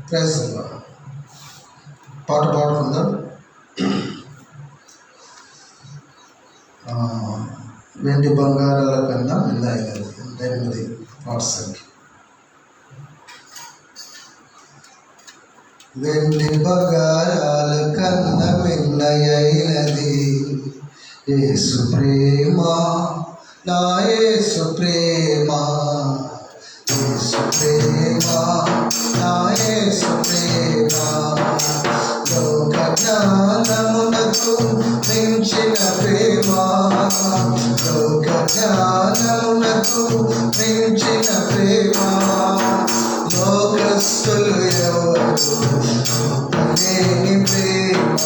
Praise పాట పాడుకుందాం. వెండి బంగారాల కన్నా విలువైనది 8 పాట సంఖ్య. వెండి బంగారాల కన్నా విలువైనది యేసు ప్రేమ, నా యేసు ప్రేమ, యేసు ప్రేమ, నా యేసు ప్రేమ. లోక జ్ఞానమునకు మించిన ప్రేమ, లోక జ్ఞానమునకు మించిన ప్రేమ. లోకస్తులు ఎవరు చూపలేని ప్రేమ,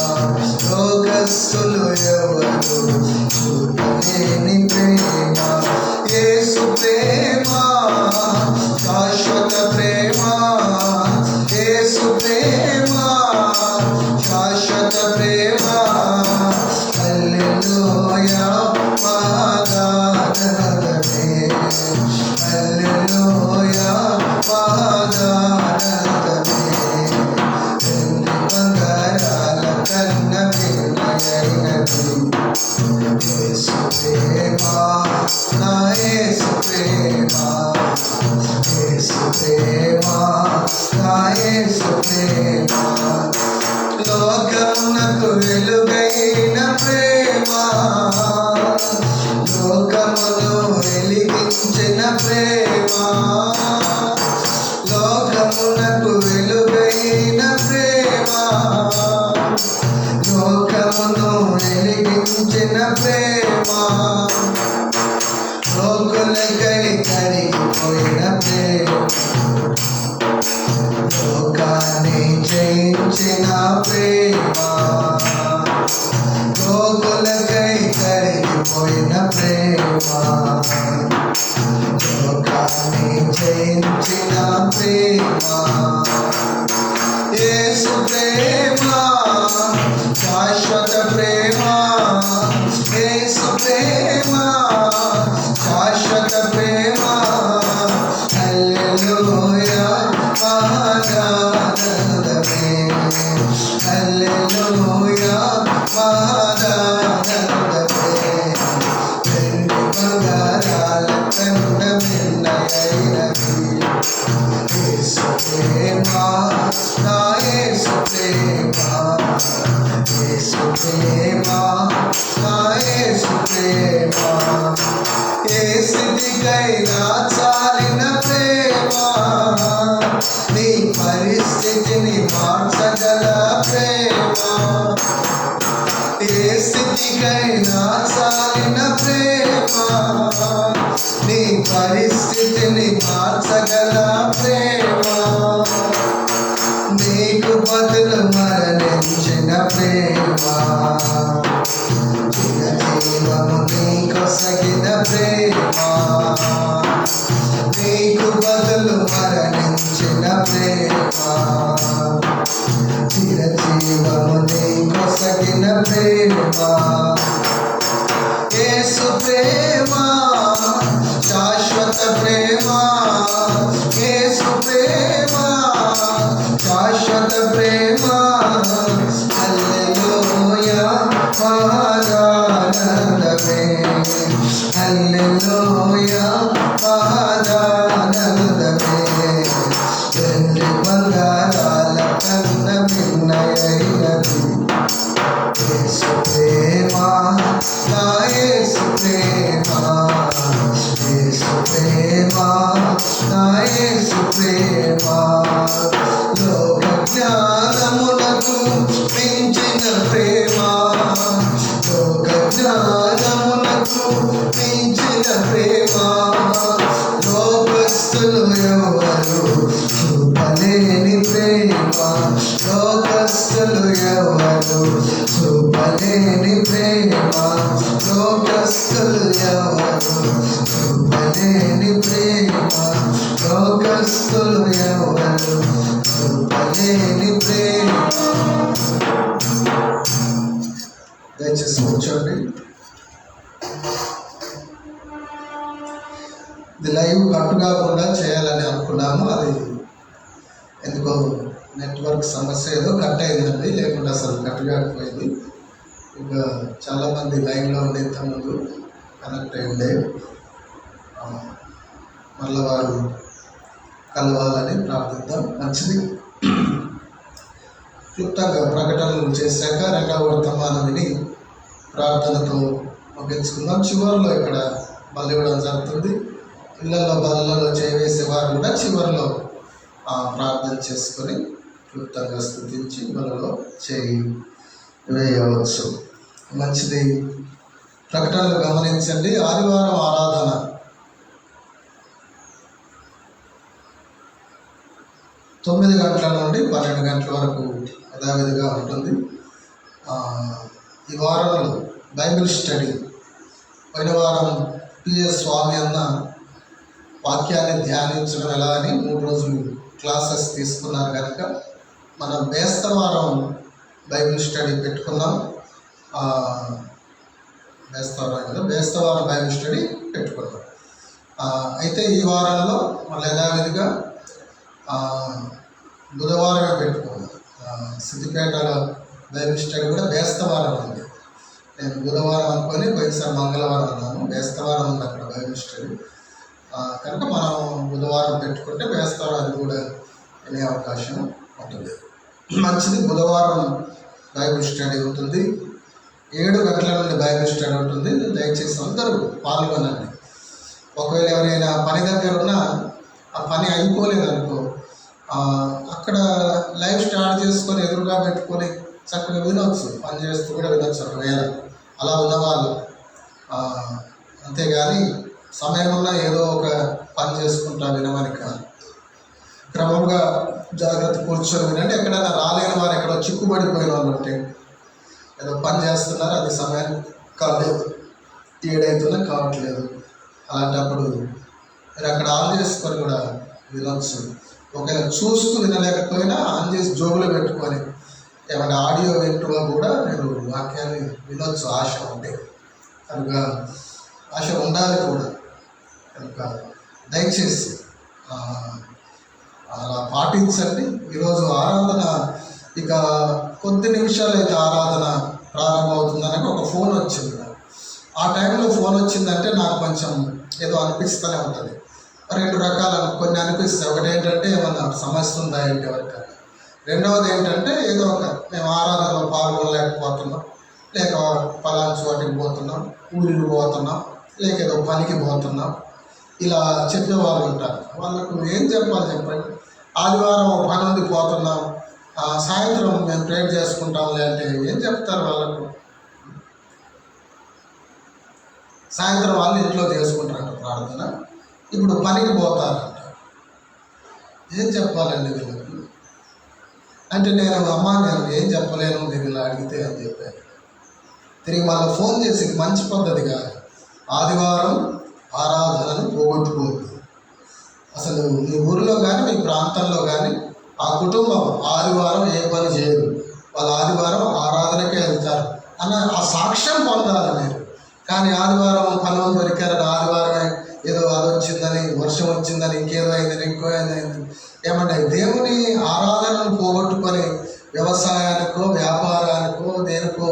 లోకస్తులు ఎవరు చూపలేని ప్రేమ. యేసు ప్రేమ శాశ్వత ప్రేమ, యేసు ప్రేమ శాశ్వత ప్రేమ. హల్లెలూయా పాదానమే, హల్లెలూయా పాదానమే. వెండి బంగారాల కన్నా విలువైనది యేసు ప్రేమ, నా యేసు ప్రేమ, యేసు ప్రేమ, నా యేసు ప్రేమ. లోకమునకు వెలుగైన ప్రేమ, లోకమును వెలిగించిన ప్రేమ, లోకమునకు వెలుగైన ప్రేమ, లోకమును వెలిగించిన ప్రేమ. లోకులకై కరిగిపోయిన ప్రేమ, లోకాన్ని జయించిన ప్రేమ, లోకులకై కరిగిపోయిన ప్రేమ, లోకాన్ని జయించిన ప్రేమ. యేసు ప్రేమ శాశ్వత ప్రేమ, యేసు ప్రేమ శాశ్వత ప్రేమ. హల్లెలూయా పాదానమే, హల్లెలూయా పాదానమే. వెండి బంగారాల కన్నా విలువైనది యేసు ప్రేమ, నా యేసు ప్రేమ, యేసు ప్రేమ, నా యేసు ప్రేమ. ఏ స్థితికైనా చాలిన ప్రేమ, నీ పరిస్థితిని మార్చగల ప్రేమ. ఏ స్థితికైనా చాలిన ప్రేమ, నీ పరిస్థితిని మార్చగల ప్రేమ. నీకు బదులు మరణించిన ప్రేమ, చిరజీవము నీకొసగిన ప్రేమ. నీకు బదులు మరణించిన ప్రేమ, చిరజీవము నీకొసగిన ప్రేమ. యేసు ప్రేమ శాశ్వత ప్రేమ, యేసు ప్రేమ శాశ్వత ప్రేమ. హల్లెలూయా పాదానమే, హల్లెలూయా పాదానమే. వెండి బంగారాల కన్నా విలువైనది యేసు ప్రేమ, నా యేసు ప్రేమ, యేసు ప్రేమ, నా యేసు ప్రేమ. లోక జ్ఞానమునకు మించిన ప్రేమ, లోక జ్ఞానమునకు మించిన ప్రేమ. లోకస్తులు ఎవరు చూపలేని ప్రేమ, లోకస్తులు ఎవరు చూపలేని ప్రేమ, లోకస్తులు ఎవరు చూపలేని ప్రేమ, లోకస్తులు ఎవరు చూపలేని ప్రేమ. దయచేసి కూర్చోండి. ఇది లైవ్ కట్ కాకుండా చేయాలని అనుకున్నాము, అది ఎందుకో నెట్వర్క్ సమస్య ఏదో కట్ అయిందండి, లేకుండా అసలు కట్ కాకపోయింది. ఇంకా చాలామంది లైన్లో ఉండే ముందు కనెక్ట్ అయ్యిండే, మళ్ళీ వారు కలవాలని ప్రార్థిద్దాం. మంచిది. క్లుప్తంగా ప్రకటనలు చేశాక రెండవ వర్తమానం విని ప్రార్థనతో ముగించుకుందాం. చివరిలో ఇక్కడ బలి ఇవ్వడం జరుగుతుంది. ఇళ్లలో బలలో చేయవేసేవారు కూడా చివరిలో ప్రార్థన చేసుకొని క్లుప్తంగా స్తుతించి బలలో చేయి వేయవచ్చు. మంచిది. ప్రకటనలు గమనించండి. ఆదివారం ఆరాధన 9 గంటల నుండి 12 గంటల వరకు యథావిధిగా ఉంటుంది. ఈ వారంలో బైబిల్ స్టడీ, పోయిన వారం పిఎస్ స్వామి అన్న వాక్యాన్ని ధ్యానించడం ఎలా అని 3 రోజులు క్లాసెస్ తీసుకున్నారు కనుక మనం బేస్తవారం బైబిల్ స్టడీ పెట్టుకున్నాం. బేస్తవారం బైబిల్ స్టడీ పెట్టుకున్నాం. అయితే ఈ వారంలో మళ్ళీ యథావిధిగా బుధవారమే పెట్టుకున్నాను. సిద్దిపేటలో బైబిల్ స్టడీ కూడా బేస్తవారం ఉంది. నేను బుధవారం అనుకొని పోయినసారి మంగళవారం అన్నాను. బేస్తవారం ఉంది అక్కడ బైబిల్ స్టడీ కనుక మనం బుధవారం పెట్టుకుంటే బేస్తవారం అది కూడా వినే అవకాశం ఉంటుంది. మంచిది. బుధవారం బైబిల్ స్టడీ ఉంటుంది. 7 గంటల నుండి బైబిల్ స్టడీ ఉంటుంది. దయచేసి అందరూ పాల్గొనండి. ఒకవేళ ఎవరైనా పని దగ్గర ఉన్నా ఆ పని అయిపోలేదనుకో, అక్కడ లైవ్ స్టార్ట్ చేసుకొని ఎదురుగా పెట్టుకొని చక్కగా వినొచ్చు. పని చేస్తూ కూడా వినొచ్చు ఒకవేళ అలా ఉన్నవాళ్ళు. అంతేగాని సమయం ఉన్నా ఏదో ఒక పని చేసుకుంటా వినమని కాదు. క్రమంగా జాగ్రత్త కూర్చొని వినండి. ఎక్కడైనా రాలేని వారు, ఎక్కడో చిక్కుబడిపోయిన వాళ్ళు ఉంటే ఏదో పని చేస్తున్నారు, అది సమయం కాలేదు, 7 అవుతున్నా కావట్లేదు, అలాంటప్పుడు మీరు అక్కడ ఆన్ చేసుకొని కూడా వినొచ్చు. ఒకవేళ చూస్తూ వినలేకపోయినా ఆన్ చేసి జోబులో పెట్టుకొని ఏమైనా ఆడియో వింటూ కూడా మీరు వాక్యాన్ని వినొచ్చు. ఆశ ఉంటే కనుక, ఆశ ఉండాలి కూడా కనుక దయచేసి అలా పాటించండి. ఈరోజు ఆరాధన ఇక కొద్ది నిమిషాలు అయితే ఆరాధన ప్రారంభమవుతుందని ఒక ఫోన్ వచ్చింది. ఆ టైంలో ఫోన్ వచ్చిందంటే నాకు కొంచెం ఏదో అనిపిస్తూనే ఉంటుంది. 2 రకాలు కొన్ని అనిపిస్తాయి. ఒకటి ఏంటంటే ఏమన్నా సమస్య ఉందా ఏంటి ఎవరికైనా. రెండవది ఏంటంటే ఏదో ఒక మేము ఆరాధనలో పాల్గొనలేకపోతున్నాం, లేక పలానా చోటికి పోతున్నాం, ఊరికి పోతున్నాం, లేక ఏదో పనికి పోతున్నాం, ఇలా చెప్పేవాళ్ళు ఉంటారు. వాళ్ళకు ఏం చెప్పాలి చెప్పండి. ఆదివారం పని ఉంది పోతున్నాం, సాయంత్రం మేము ప్రేర్ చేసుకుంటాం లేదంటే ఏం చెప్తారు వాళ్ళకు? సాయంత్రం వాళ్ళు ఇంట్లో చేసుకుంటారంట ప్రార్థన, ఇప్పుడు పనికి పోతారంట. ఏం చెప్పాలండి వీళ్ళకి? అంటే నేను ఏం చెప్పలేను మీరు ఇలా అడిగితే అని చెప్పాను. తిరిగి మళ్ళీ ఫోన్ చేసి మంచి పద్ధతి కాదు. ఆదివారం ఆరాధనను పోగొట్టుకోవద్దు. అసలు మీ ఊరిలో కానీ మీ ప్రాంతంలో కానీ ఆ కుటుంబం ఆదివారం ఏ పని చేయరు, వాళ్ళు ఆదివారం ఆరాధనకే వెళ్తారు అన్న ఆ సాక్ష్యం పొందాలి మీరు. కానీ ఆదివారం పనులు దొరికారని, ఆదివారమే ఏదో అది వచ్చిందని, వర్షం వచ్చిందని, ఇంకేదో అయిందని, ఇంకో అయిందని ఏమంటే దేవుని ఆరాధనను పోగొట్టుకొని వ్యవసాయానికో వ్యాపారానికో దేనికో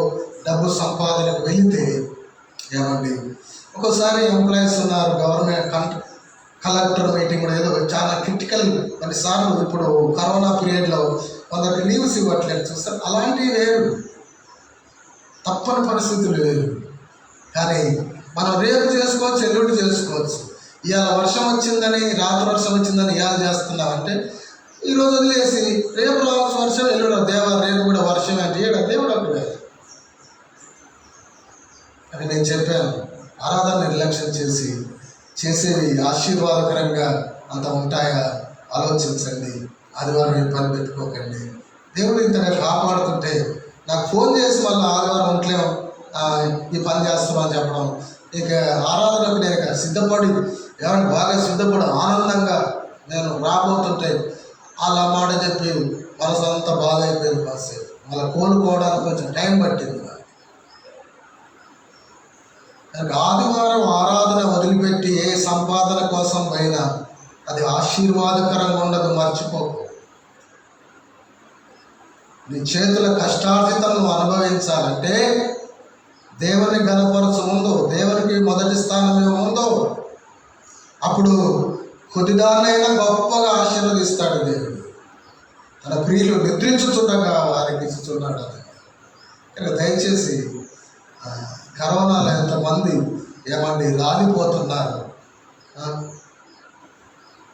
డబ్బు సంపాదనకు వెళితే ఏమండి, ఒక్కోసారి ఎంప్లాయీస్ ఉన్నారు, గవర్నమెంట్ కలెక్టర్ మీటింగ్ కూడా ఏదో చాలా క్రిటికల్ కొన్నిసార్లు ఇప్పుడు కరోనా పీరియడ్లో కొందరికి లీవ్స్ ఇవ్వట్లేదు చూస్తారు. అలాంటివి వేరు, తప్పని పరిస్థితులు వేరు. కానీ మనం రేపు చేసుకోవచ్చు, ఎల్లుండి చేసుకోవచ్చు. ఇవాళ వర్షం వచ్చిందని, రాత్రి వర్షం వచ్చిందని ఇవాళ చేస్తున్నామంటే ఈరోజు వదిలేసి రేపు రావచ్చు వర్షం, ఎల్లుండి రేపు కూడా వర్షం అంటే దేవుడు అప్పుడు అని నేను చెప్పాను. ఆరాధన నిర్లక్ష్యం చేసేవి ఆశీర్వాదకరంగా అంత ఉంటాయా ఆలోచించండి. ఆదివారం ఏ పని పెట్టుకోకండి. దేవుడు ఇంతగా కాపాడుతుంటే నాకు ఫోన్ చేసి మళ్ళీ ఆదివారం ఉంటలేము ఈ పని చేస్తామని చెప్పడం, ఇక ఆరాధనకు నేను సిద్ధపడి ఏమంటే బాగా సిద్ధపడి ఆనందంగా నేను రాబోతుంటే అలా మాట చెప్పి మనసు అంతా బాగా అయిపోయింది. కాసేపు మళ్ళీ కోలుకోవడానికి కొంచెం టైం పట్టింది. ఆదివారం ఆరాధన వదిలిపెట్టి ఏ సంపాదన కోసం పోయినా అది ఆశీర్వాదకరంగా ఉండదు, మర్చిపోకు. నీ చేతుల కష్టార్జితం నువ్వు అనుభవించాలంటే దేవుని ఘనపరచు ముందు, దేవునికి మొదటి స్థానం ముందు, అప్పుడు కొద్దిదాన్నైనా గొప్పగా ఆశీర్వదిస్తాడు దేవుడు. తన ప్రియులు నిద్రించుచుండగా వారికి ఇచ్చుచున్నాడు. అది దయచేసి కరోనాలో ఎంతమంది రాలిపోతున్నారు.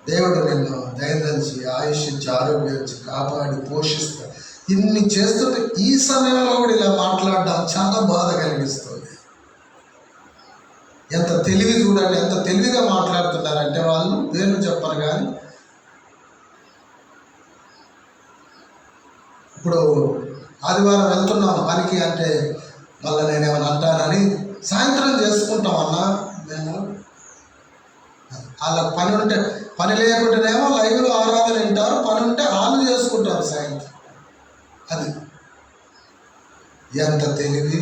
దేవుడు నిన్ను దయదలిచి ఆయుష్ ఇచ్చి ఆరోగ్యం ఇచ్చి కాపాడి పోషిస్తా ఇన్ని చేస్తుంటే ఈ సమయంలో కూడా ఇలా మాట్లాడడం చాలా బాధ కలిగిస్తుంది. ఎంత తెలివి చూడండి, ఎంత తెలివిగా మాట్లాడుతున్నారంటే వాళ్ళు. పేర్లు చెప్పను కానీ ఇప్పుడు ఆదివారం వెళ్తున్నాము పనికి అంటే మళ్ళీ నేనేమన్నా అంటానని సాయంత్రం చేసుకుంటామన్నా. మేము వాళ్ళ పని ఉంటే, పని లేకుంటేనేమో లైవ్లో ఆరాధన వింటారు, పని ఉంటే వాళ్ళు చేసుకుంటారు సాయంత్రం. అది ఎంత తెలివి!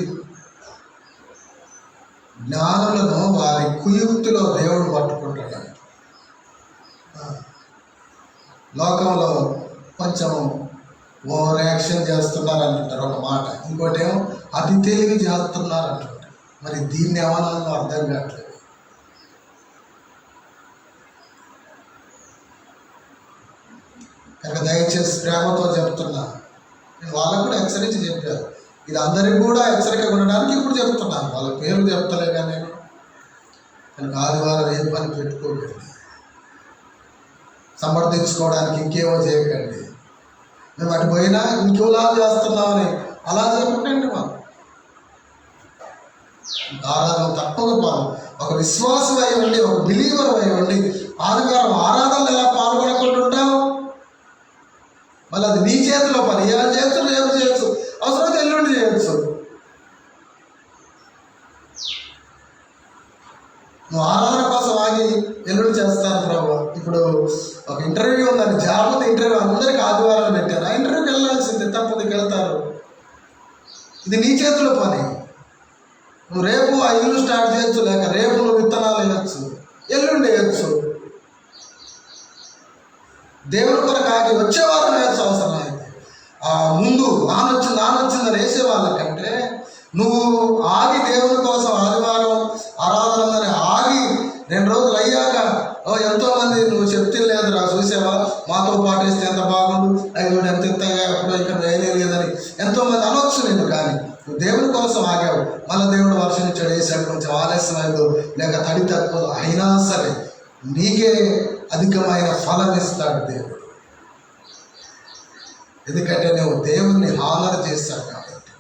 జ్ఞానులను వారి కుయుక్తిలో దేవుడు పట్టుకుంటాడు. లోకంలో కొంచెం ఓవర్ యాక్షన్ చేస్తున్నారు అంటుంటారు ఒక మాట, ఇంకోటి ఏమో అతి తెలివి చేస్తున్నారు అంటుంటారు. మరి దీన్ని ఏమన్నా అర్థం కావట్లేదు. కనుక దయచేసి ప్రేమతో చెప్తున్నా, నేను వాళ్ళకు కూడా హెచ్చరించి చెప్పారు. ఇది అందరికి కూడా హెచ్చరిక ఉండడానికి ఇప్పుడు చెప్తున్నాను. వాళ్ళ పేర్లు చెప్తలే కానీ నేను. కనుక ఆదివారం ఏం పని పెట్టుకోకండి, సమర్థించుకోవడానికి ఇంకేమో చేయకండి. మేము అటు పోయినా ఇంకోలా చేస్తున్నామని అలా చెప్పకండి. మాకు ఆరాధన తప్పకపోవాలి. ఒక విశ్వాసం అయి ఉండి, ఒక బిలీవర్ అయి ఉండి ఆదివారం ఆరాధనలు ఎలా పాల్గొనకుండా ఉంటావు? మళ్ళీ అది నీ చేతిలో పని. ఏమైనా చేయొచ్చు, రేపు చేయొచ్చు, అవసరమైతే ఎల్లుండి చేయొచ్చు. నువ్వు ఆరాధన కోసం ఆగి ఎల్లుండి చేస్తాను ప్రభు. ఇప్పుడు ఒక ఇంటర్వ్యూ ఉందని, జాబ్ ఉంది, ఇంటర్వ్యూ అందరికీ ఆదివారం పెట్టారు. ఆ ఇంటర్వ్యూకి వెళ్ళాల్సిందే, తప్పదు వెళ్తారు. ఇది నీ చేతిలో పని. నువ్వు రేపు ఆ ఇల్లు స్టార్ట్ చేయొచ్చు, లేక రేపు నువ్వు విత్తనాలు వేయచ్చు, ఎల్లుండి వేయచ్చు. దేవుని కొరకు ఆగి వచ్చేవారం వేయచ్చు అవసరం అయితే. ముందు నానొచ్చిందని వేసే వాళ్ళకంటే నువ్వు ఆగి దేవుని కోసం ఆదివారం ఆరాధన ఉందని ఆగి 2 రోజులు అయ్యాక ఎంతోమంది నువ్వు చెప్తే లేదురా చూసావా, మాతో పాటిస్తే ఎంత బాగుండు, అవి ఎంత ఎత్తగా ఎప్పుడో ఇక్కడ వేయలేదని ఎంతోమంది అనొచ్చు నేను. కానీ నువ్వు దేవుని కోసం ఆగావు, మళ్ళీ దేవుడు వర్షం ఇచ్చాడు, వేసాడు, కొంచెం ఆలస్యం అయిందో లేక తడి తక్కువ అయినా సరే నీకే అధికమైన ఫలం ఇస్తాడు దేవుడు. ఎందుకంటే నువ్వు దేవుణ్ణి హానర్ చేశావు కాబట్టి.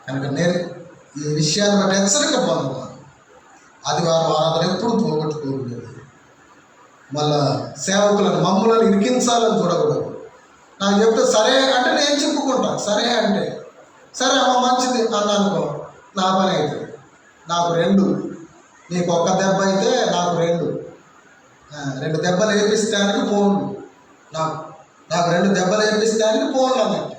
కనుక నేను ఈ విషయాన్ని బట్టి హెచ్చరిక పొందుతాను. ఆదివారం ఆరాధన ఎప్పుడు పోగొట్టుకోకూడదు. మళ్ళా సేవకులను మమ్ములను ఇరికించాలని చూడకూడదు. నాకు చెప్తే సరే అంటే నేను చెప్పుకుంటాను. సరే అంటే సరే అమ్మ మంచిది అన్నానుకో, నా పని అయితే నాకు 2, నీకు 1 దెబ్బ అయితే నాకు 2 దెబ్బలు వేపిస్తానికి ఫోన్లు, నాకు 2 దెబ్బలు వేపిస్తానికి ఫోన్లు అన్నట్టు.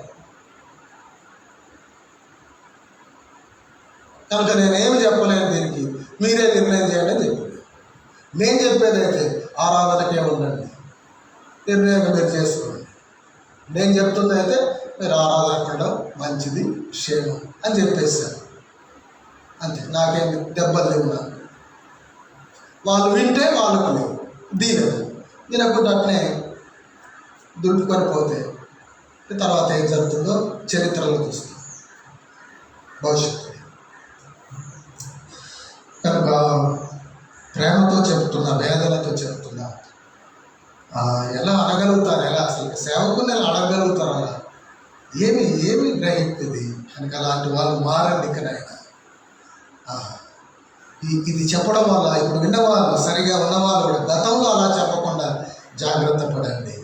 కనుక నేనేమి చెప్పలేను, దీనికి మీరే నిర్ణయం చేయండి అని చెప్పాను. నేను చెప్పేదైతే ఆరాధనకే ఉండండి, నిర్ణయం మీరు చేసుకోండి. నేను చెప్తుంది అయితే మీరు ఆరాధనకుండా మంచిది, క్షేమం అని చెప్పేశాను. అంతే, నాకేమి దెబ్బలు లేవు. నాకు వాళ్ళు వింటే వాళ్ళకు లేవు, దీనకుండా అట్నే దుడుపుకొని పోతే తర్వాత ఏం జరుగుతుందో చరిత్రలో చూస్తాం భవిష్యత్తు. కనుక ప్రేమతో చెప్తున్నా, వేదనతో చెప్తున్నా. ఎలా అనగలుగుతారు, ఎలా అసలు సేవకుని ఎలా అడగలుగుతారు? అలా ఏమి గ్రహించింది కనుక అలాంటి వాళ్ళు మారండి. ఇక్కడైనా ఇది చెప్పడం వల్ల ఇప్పుడు విన్నవాళ్ళు, సరిగా ఉన్నవాళ్ళు కూడా గతంలో అలా చెప్పకుండా జాగ్రత్త పడండి.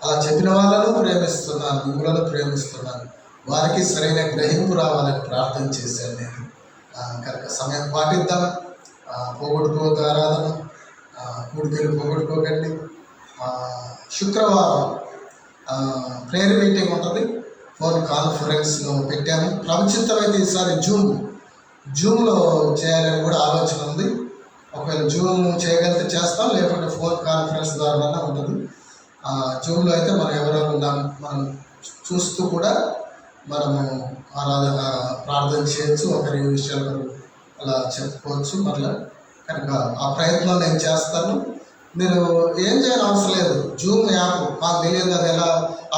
అలా చెప్పిన వాళ్ళను ప్రేమిస్తున్నాను, మిమ్మలను ప్రేమిస్తున్నాను, వారికి సరైన గ్రహింపు రావాలని ప్రార్థన చేశాను నేను. కనుక సమయం పాటిద్దాం, పోగొట్టుకోవద్దు ఆరాధన, కూడికలు పోగొట్టుకోకండి. శుక్రవారం ప్రేయర్ మీటింగ్ ఉంటుంది, ఫోన్ కాన్ఫరెన్స్లో పెట్టాము. ప్రభుత్వమైతే ఈసారి జూమ్లో చేయాలని కూడా ఆలోచన ఉంది. ఒకవేళ జూమ్ చేయగలిగితే చేస్తాం, లేకుంటే ఫోన్ కాన్ఫరెన్స్ ద్వారా ఉంటుంది. జూమ్లో అయితే మనం ఎవరెవరు మనం చూస్తూ కూడా మనము ఆరాధన ప్రార్థన చేయొచ్చు, ఒకరి విషయాలు అలా చెప్పుకోవచ్చు. మళ్ళీ కనుక ఆ ప్రయత్నం నేను చేస్తాను. మీరు ఏం చేయాలి అవసరం లేదు. జూమ్ యాప్ మాకు తెలియదు, అది ఎలా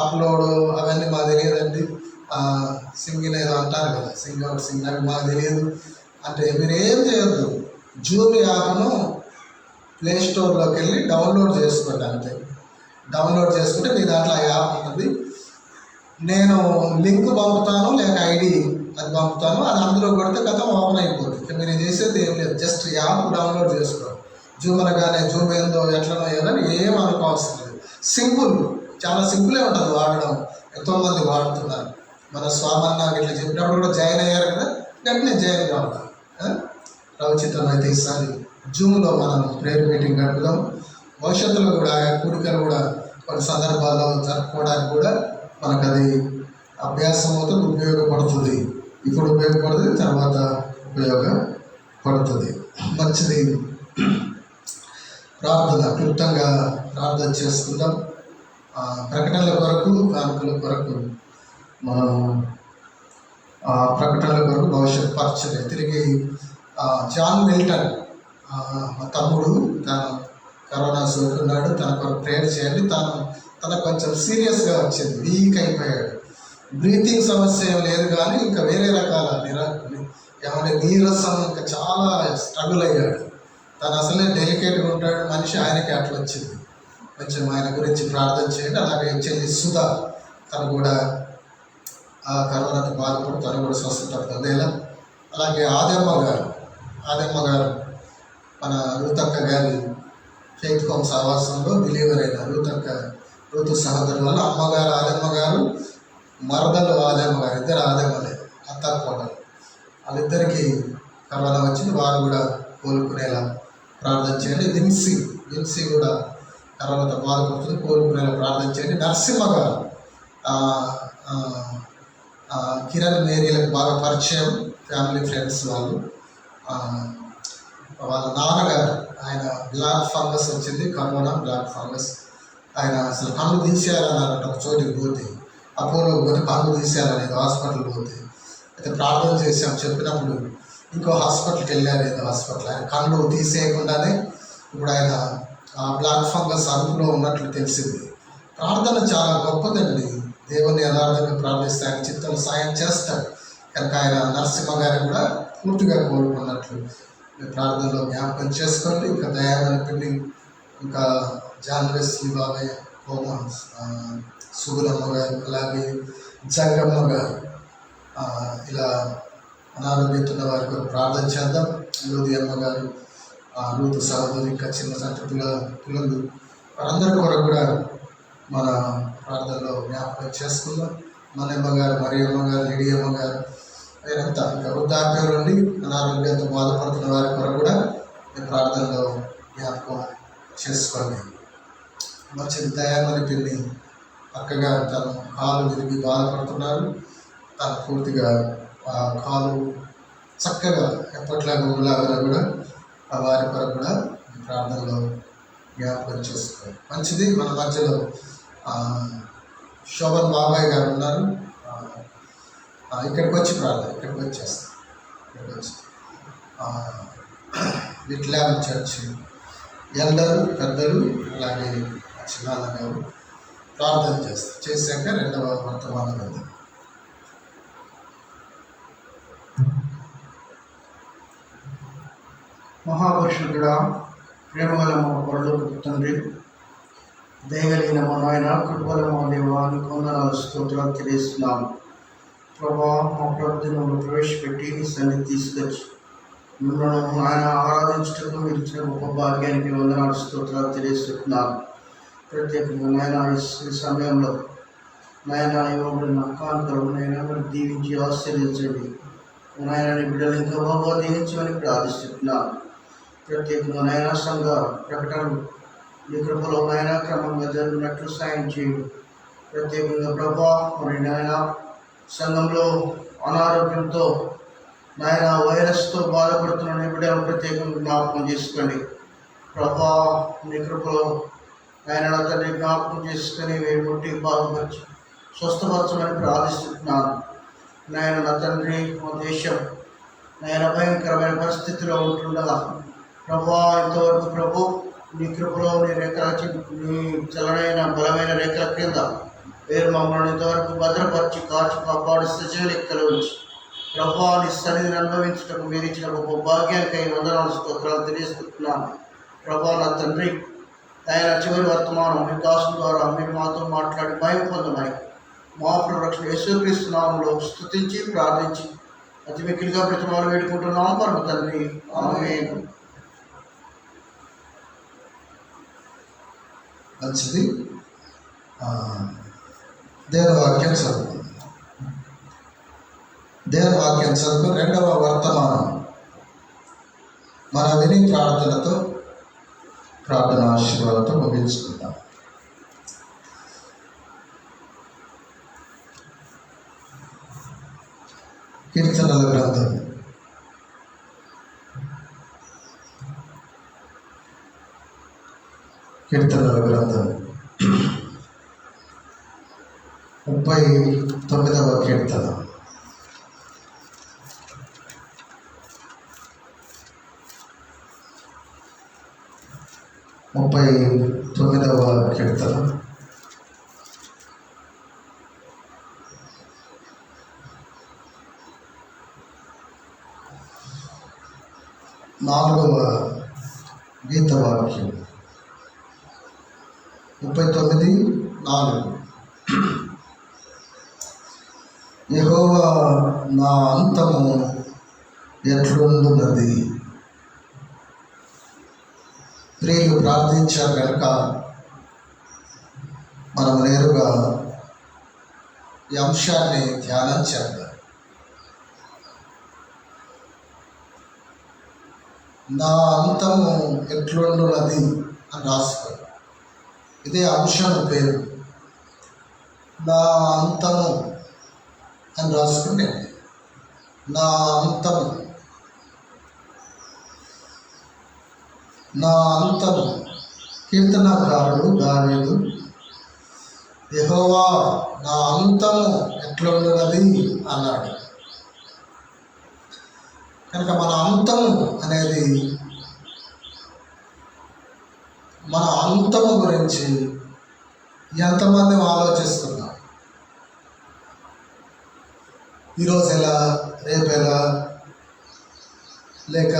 అప్లోడ్ అవన్నీ మాకు తెలియదండి. సింగిల్ ఏదో అంటారు కదా, సింగ్ అవుట్ సింగ్ అవి మాకు తెలియదు అంటే మీరు ఏం చేయొద్దు. జూమ్ యాప్ను ప్లే స్టోర్లోకి వెళ్ళి డౌన్లోడ్ చేసుకోండి అంతే. డౌన్లోడ్ చేసుకుంటే మీ దాంట్లో ఆ యాప్ ఉంటుంది. నేను లింక్ పంపుతాను, లేక ఐడి అది పంపుతాను. అది అందులో కొడితే గతం ఓపెన్ అయిపోతుంది. ఇక మీరు చేసేది ఏం లేదు, జస్ట్ యాప్ డౌన్లోడ్ చేసుకోండి. జూమ్ అనగానే జూమ్ ఏందో ఎట్లనో ఏదని ఏం అనుకోవాల్సిన లేదు. సింపుల్, చాలా సింపులే ఉంటుంది వాడడం. ఎంతోమంది వాడుతున్నారు. మన స్వామన్న ఇట్లా చెప్పినప్పుడు కూడా జాయిన్ అయ్యారు కదా, వెంటనే జాయిన్ కావాలి. రవచిత్రం అయితే ఈసారి జూమ్లో మనం ప్రేయర్ మీటింగ్ గడుపుదాం. భవిష్యత్తులో కూడా కూడికలు కూడా కొన్ని సందర్భాల్లో జరుపుకోవడానికి కూడా మనకు అది అభ్యాసం అవుతుంది, ఉపయోగపడుతుంది. ఇప్పుడు ఉపయోగపడుతుంది, తర్వాత ఉపయోగపడుతుంది. మంచిది. ప్రార్థన, క్లుప్తంగా ప్రార్థన చేసుకుందాం. ప్రకటనల కొరకు, కానుకల కొరకు మనం ప్రకటనల కొరకు భవిష్యత్ పరిచయం. తిరిగి జాన్ మిల్టన్ మా తమ్ముడు తను కరోనా సోకున్నాడు, తన కొరకు ప్రేయర్ చేయండి. తనకు కొంచెం సీరియస్గా వచ్చింది, వీక్ అయిపోయాడు. బ్రీతింగ్ సమస్య ఏం లేదు కానీ ఇంకా వేరే రకాల ఏమంటే నీరసం, ఇంకా చాలా స్ట్రగుల్ అయ్యాడు. తను అసలే డెలికేట్గా ఉంటాడు మనిషి, ఆయనకి అట్లా వచ్చింది. కొంచెం ఆయన గురించి ప్రార్థన చేయండి. అలాగే చెల్లి సుధా, తను కూడా ఆ కరోనాతో బాధపడి తను కూడా స్వస్థత పొందేలా. అలాగే ఆదమ్మ గారు మన రూతక్క గారి ఫెయిత్ హోమ్ సహవాసంలో బిలీవర్ అయిన ఋతు సహోదరుల వల్ల అమ్మగారు ఆదమ్మ గారు, మరదలు ఆదమ్మ గారు, ఇద్దరు ఆదమ్మలే, అత్త కోడలు. వాళ్ళిద్దరికీ కరోనా వచ్చింది. వారు కూడా కోలుకునేలా ప్రార్థన చేయండి. విన్సీ కూడా కరోనాతో బాధపడుతుంది, కోలుకునేలా ప్రార్థన చేయండి. నరసింహ గారు, కిరణ్ మేరీలకు బాగా పరిచయం, ఫ్యామిలీ ఫ్రెండ్స్ వాళ్ళు. వాళ్ళ నాన్నగారు, ఆయన బ్లాక్ ఫంగస్ వచ్చింది, కరోనా బ్లాక్ ఫంగస్. ఆయన అసలు కళ్ళు తీసేయాలన్నారంట ఒక చోటికి పోతే, అపోలో పోతే కళ్ళు తీసేయాలనేది హాస్పిటల్ పోతే. అయితే ప్రార్థన చేసాం, చెప్పినప్పుడు ఇంకో హాస్పిటల్కి వెళ్ళారు, ఏదో హాస్పిటల్. ఆయన కళ్ళు తీసేయకుండానే ఇప్పుడు ఆయన బ్లాక్ ఫంగస్ అదుపులో ఉన్నట్లు తెలిసింది. ప్రార్థన చాలా గొప్పదండి. దేవుని యథార్థంగా ప్రార్థిస్తే ఆయన చిత్తం సాయం చేస్తాడు. కనుక ఆయన నరసింహ గారిని కూడా పూర్తిగా కోరుకున్నట్లు ప్రార్థనలో జ్ఞాపకం చేసుకోండి. ఇంకా దయాన్ని పిండి, ఇంకా జాన్వెస్లీ బాబాయ్, సుగులమ్మ గారు, అలాగే జంగమ్మ గారు, ఇలా అనారోగ్యంతో ఉన్న వారి కొరకు ప్రార్థన చేద్దాం. లూది అమ్మ గారు, లూతు సహోదరు, ఇంకా చిన్న సంటి పిల్లలు, వారందరి కొరకు కూడా మన ప్రార్థనలో జ్ఞాపకం చేసుకుందాం. మనమ్మ గారు, మరియమ్మ గారు, లిడియమ్మ గారు, వీరంతా ఇంకా వృద్ధాప్యం నుండి అనారోగ్యంతో బాధపడుతున్న వారి కొరకు కూడా ఈ ప్రార్థనలో జ్ఞాపకం చేసుకోండి. మంచి దయామని పిల్లి అక్కగారు, తను కాలు విరిగి బాధపడుతున్నారు. తను పూర్తిగా ఆ కాలు చక్కగా ఎప్పట్లాగా ఉండలాగా కూడా వారి కొరకు కూడా ప్రార్థనలో జ్ఞాపకం చేసుకోండి. మంచిది. మన మధ్యలో శోభన్ బాబాయ్ గారు ఉన్నారు. ఇక్కడికి వచ్చి ప్రార్థన, ఇక్కడికి వచ్చేస్తాం. ఇక్కడికి వచ్చి విట్లాం చర్చ్ ఎల్డరు, పెద్దలు, అలాగే చిన్నాన్న గారు ప్రార్థన చేస్తారు. చేశాక రెండవ వర్తమానం వెళ్దాం. మహాపరిషుద్ధుడా, ప్రేమగల మా పరలోకపు తండ్రి, దయగలిగిన మా నాయన, కృపగల మా దేవా, నీకు వందనాలు, స్తోత్రాలు తెలియజేస్తున్నాము. ప్రభా, మా ప్రార్థనలో ప్రవేశపెట్టి నీ సన్నిధి తీసుకొచ్చి మిమ్మల్ని ఆయన ఆరాధించటకు మీరు ఇచ్చిన గొప్ప భాగ్యానికి వందనాలు, స్తోత్రాలు తెలియజేస్తున్నాము. ప్రత్యేకంగా నాయన ఈ సమయంలో నాయన ఇవ్వబడిన కాంతలు నాయన మరి దీవించి ఆశీర్వదించండి. నాయన నీ బిడ్డలు ఇంకా బాగా దీవించమని ప్రార్థిస్తున్నాను. ప్రత్యేకంగా నాయన సంఘ ప్రకటనలు నీ కృపలో నాయన క్రమంగా జరిగినట్లు సాయం చేయండి. ప్రత్యేకంగా ప్రభా మరి నాయన సంఘంలో అనారోగ్యంతో నాయన వైరస్తో బాధపడుతున్న నీ బిడ్డలను ప్రత్యేకంగా జ్ఞాపకం చేసుకోండి. ప్రభా నీ కృపలో ఆయన నా తండ్రి జ్ఞాపకం చేసుకొని వేరు ముట్టి బాగుపరిచి స్వస్థపరచమని ప్రార్థిస్తున్నాను. నాయన నా తండ్రి, మా దేశం నాయన భయంకరమైన పరిస్థితిలో ఉంటుండగా ప్రభా ఇంతవరకు ప్రభు నీ కృపలో నీ రేఖల నీ చలనైన బలమైన రేఖల కింద వేరు మమ్మల్ని ఇంతవరకు భద్రపరిచి కాచి కాపాడు సజీవ లెక్కలు ఉంచి ప్రభా నీ సన్నిధిని అనుభవించటకు మీరు ఇచ్చిన గొప్ప భాగ్యానికై వందనాలు స్తోత్రాలు తెలియజేస్తున్నాను. ప్రభా నా తండ్రి, ఆయన చివరి వర్తమానం మీ దాసుల ద్వారా మీరు మాతో మాట్లాడి భయం పొందమని మా ప్రొడక్షన్ యేసుక్రీస్తు నామములో స్తుతించి ప్రార్థించి అతి మిక్కిలిగా ప్రతిమాలు వేడుకుంటున్నాం పరమ తండ్రి, ఆమేన్. మంచిది. దేవుని వాక్యం చదువు. దేవుని వాక్యం చదువు. రెండవ వర్తమానం మన విని ప్రార్థనతో ప్రార్థన ఆశీర్వాదంతో ముగించుకుందాం. కీర్తనల గ్రంథం 39వ కీర్తన. ముప్పై 39వ కీర్తన. నాలుగవ గీతవాక్యం 39:4. యెహోవా నా అంతము ఎట్లుండున్నది. ప్రియులు ప్రార్థించారు కనుక మనం నేరుగా ఈ అంశాన్ని ధ్యానం చేద్దాం. నా అంతము ఎట్లుండున్నది అని రాసుకోండి. ఇదే అంశం పేరు. నా అంతము అని రాసుకుంటే నా అంతము, నా అంతము. కీర్తనకారుడు దావీదు యెహోవా నా అంతము ఎట్లున్నది అన్నాడు. కనుక మన అంతము అనేది, మన అంతము గురించి ఎంతమంది ఆలోచిస్తున్నాం? ఈరోజు ఎలా, రేపు ఎలా, లేక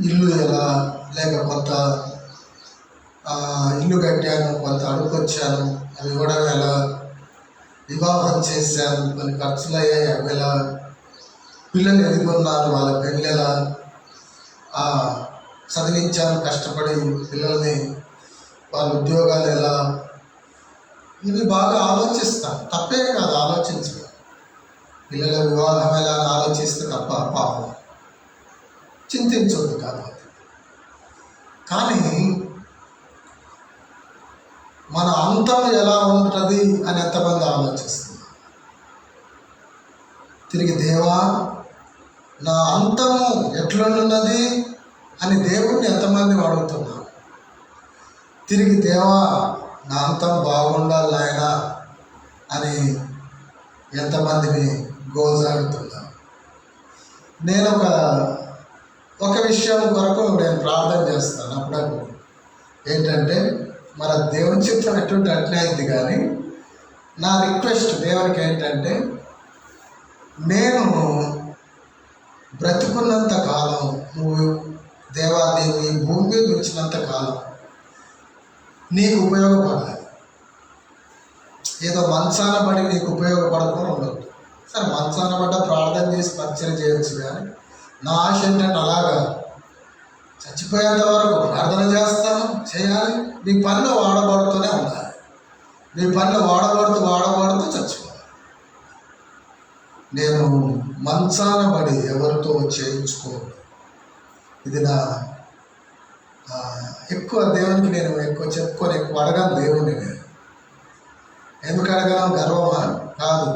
ఇల్లు ఎలా, లేక కొంత ఇల్లు కట్టాను, కొంత అడుక్కొచ్చాను, అవి ఇవ్వడం ఎలా, వివాహం చేశాను, కొన్ని ఖర్చులు అయ్యాయి, అవి ఎలా, పిల్లలు ఎదుగున్నారు, వాళ్ళ పెళ్ళి ఎలా, చదివించాను కష్టపడి పిల్లల్ని, వాళ్ళ ఉద్యోగాలు ఎలా, ఇవి బాగా ఆలోచిస్తాం. తప్పే కాదు ఆలోచించడం. పిల్లల వివాహం ఎలా అని ఆలోచిస్తే తప్ప పాపం, చింతించవద్దు కాబట్టి. కానీ మన అంతం ఎలా ఉంటుంది అని ఎంతమంది ఆలోచిస్తున్నారు? తిరిగి దేవా నా అంతము ఎట్లున్నది అని దేవుణ్ణి ఎంతమంది అడుగుతున్నారు? తిరిగి దేవా నా అంతం బాగుండాలి నాయనా అని ఎంతమందిని గోజాడుతున్నారు? నేను ఒక విషయం కొరకు నేను ప్రార్థన చేస్తాను అప్పుడప్పుడు. ఏంటంటే మన దేవుని చిత్రం ఎటువంటి అట్నే అయింది. కానీ నా రిక్వెస్ట్ దేవునికి ఏంటంటే, నేను బ్రతుకున్నంత కాలం, నువ్వు దేవా నీవు ఈ భూమి మీద ఉంచినంత కాలం నీకు ఉపయోగపడాలి. ఏదో మంచాన పడి నీకు ఉపయోగపడకుండా ఉండదు. సరే మంచాన పడ్డ ప్రార్థన చేసి పరిచయం చేయొచ్చు, కానీ నా ఆశ ఏంటంటే అలాగా చచ్చిపోయేంత వరకు ప్రార్థన చేస్తాను, చేయాలి. నీ పనిలో వాడబడుతూనే ఉండాలి. నీ పనిలో వాడబడుతూ చచ్చిపోవాలి. నేను మంచాన పడి ఎవరితో చేయించుకోను. ఇది నా ఎక్కువ దేవునికి నేను ఎక్కువ చెప్పుకొని ఎక్కువ అడగాను దేవుణ్ణి. నేను ఎందుకు అడగను? గర్వమా? కాదు.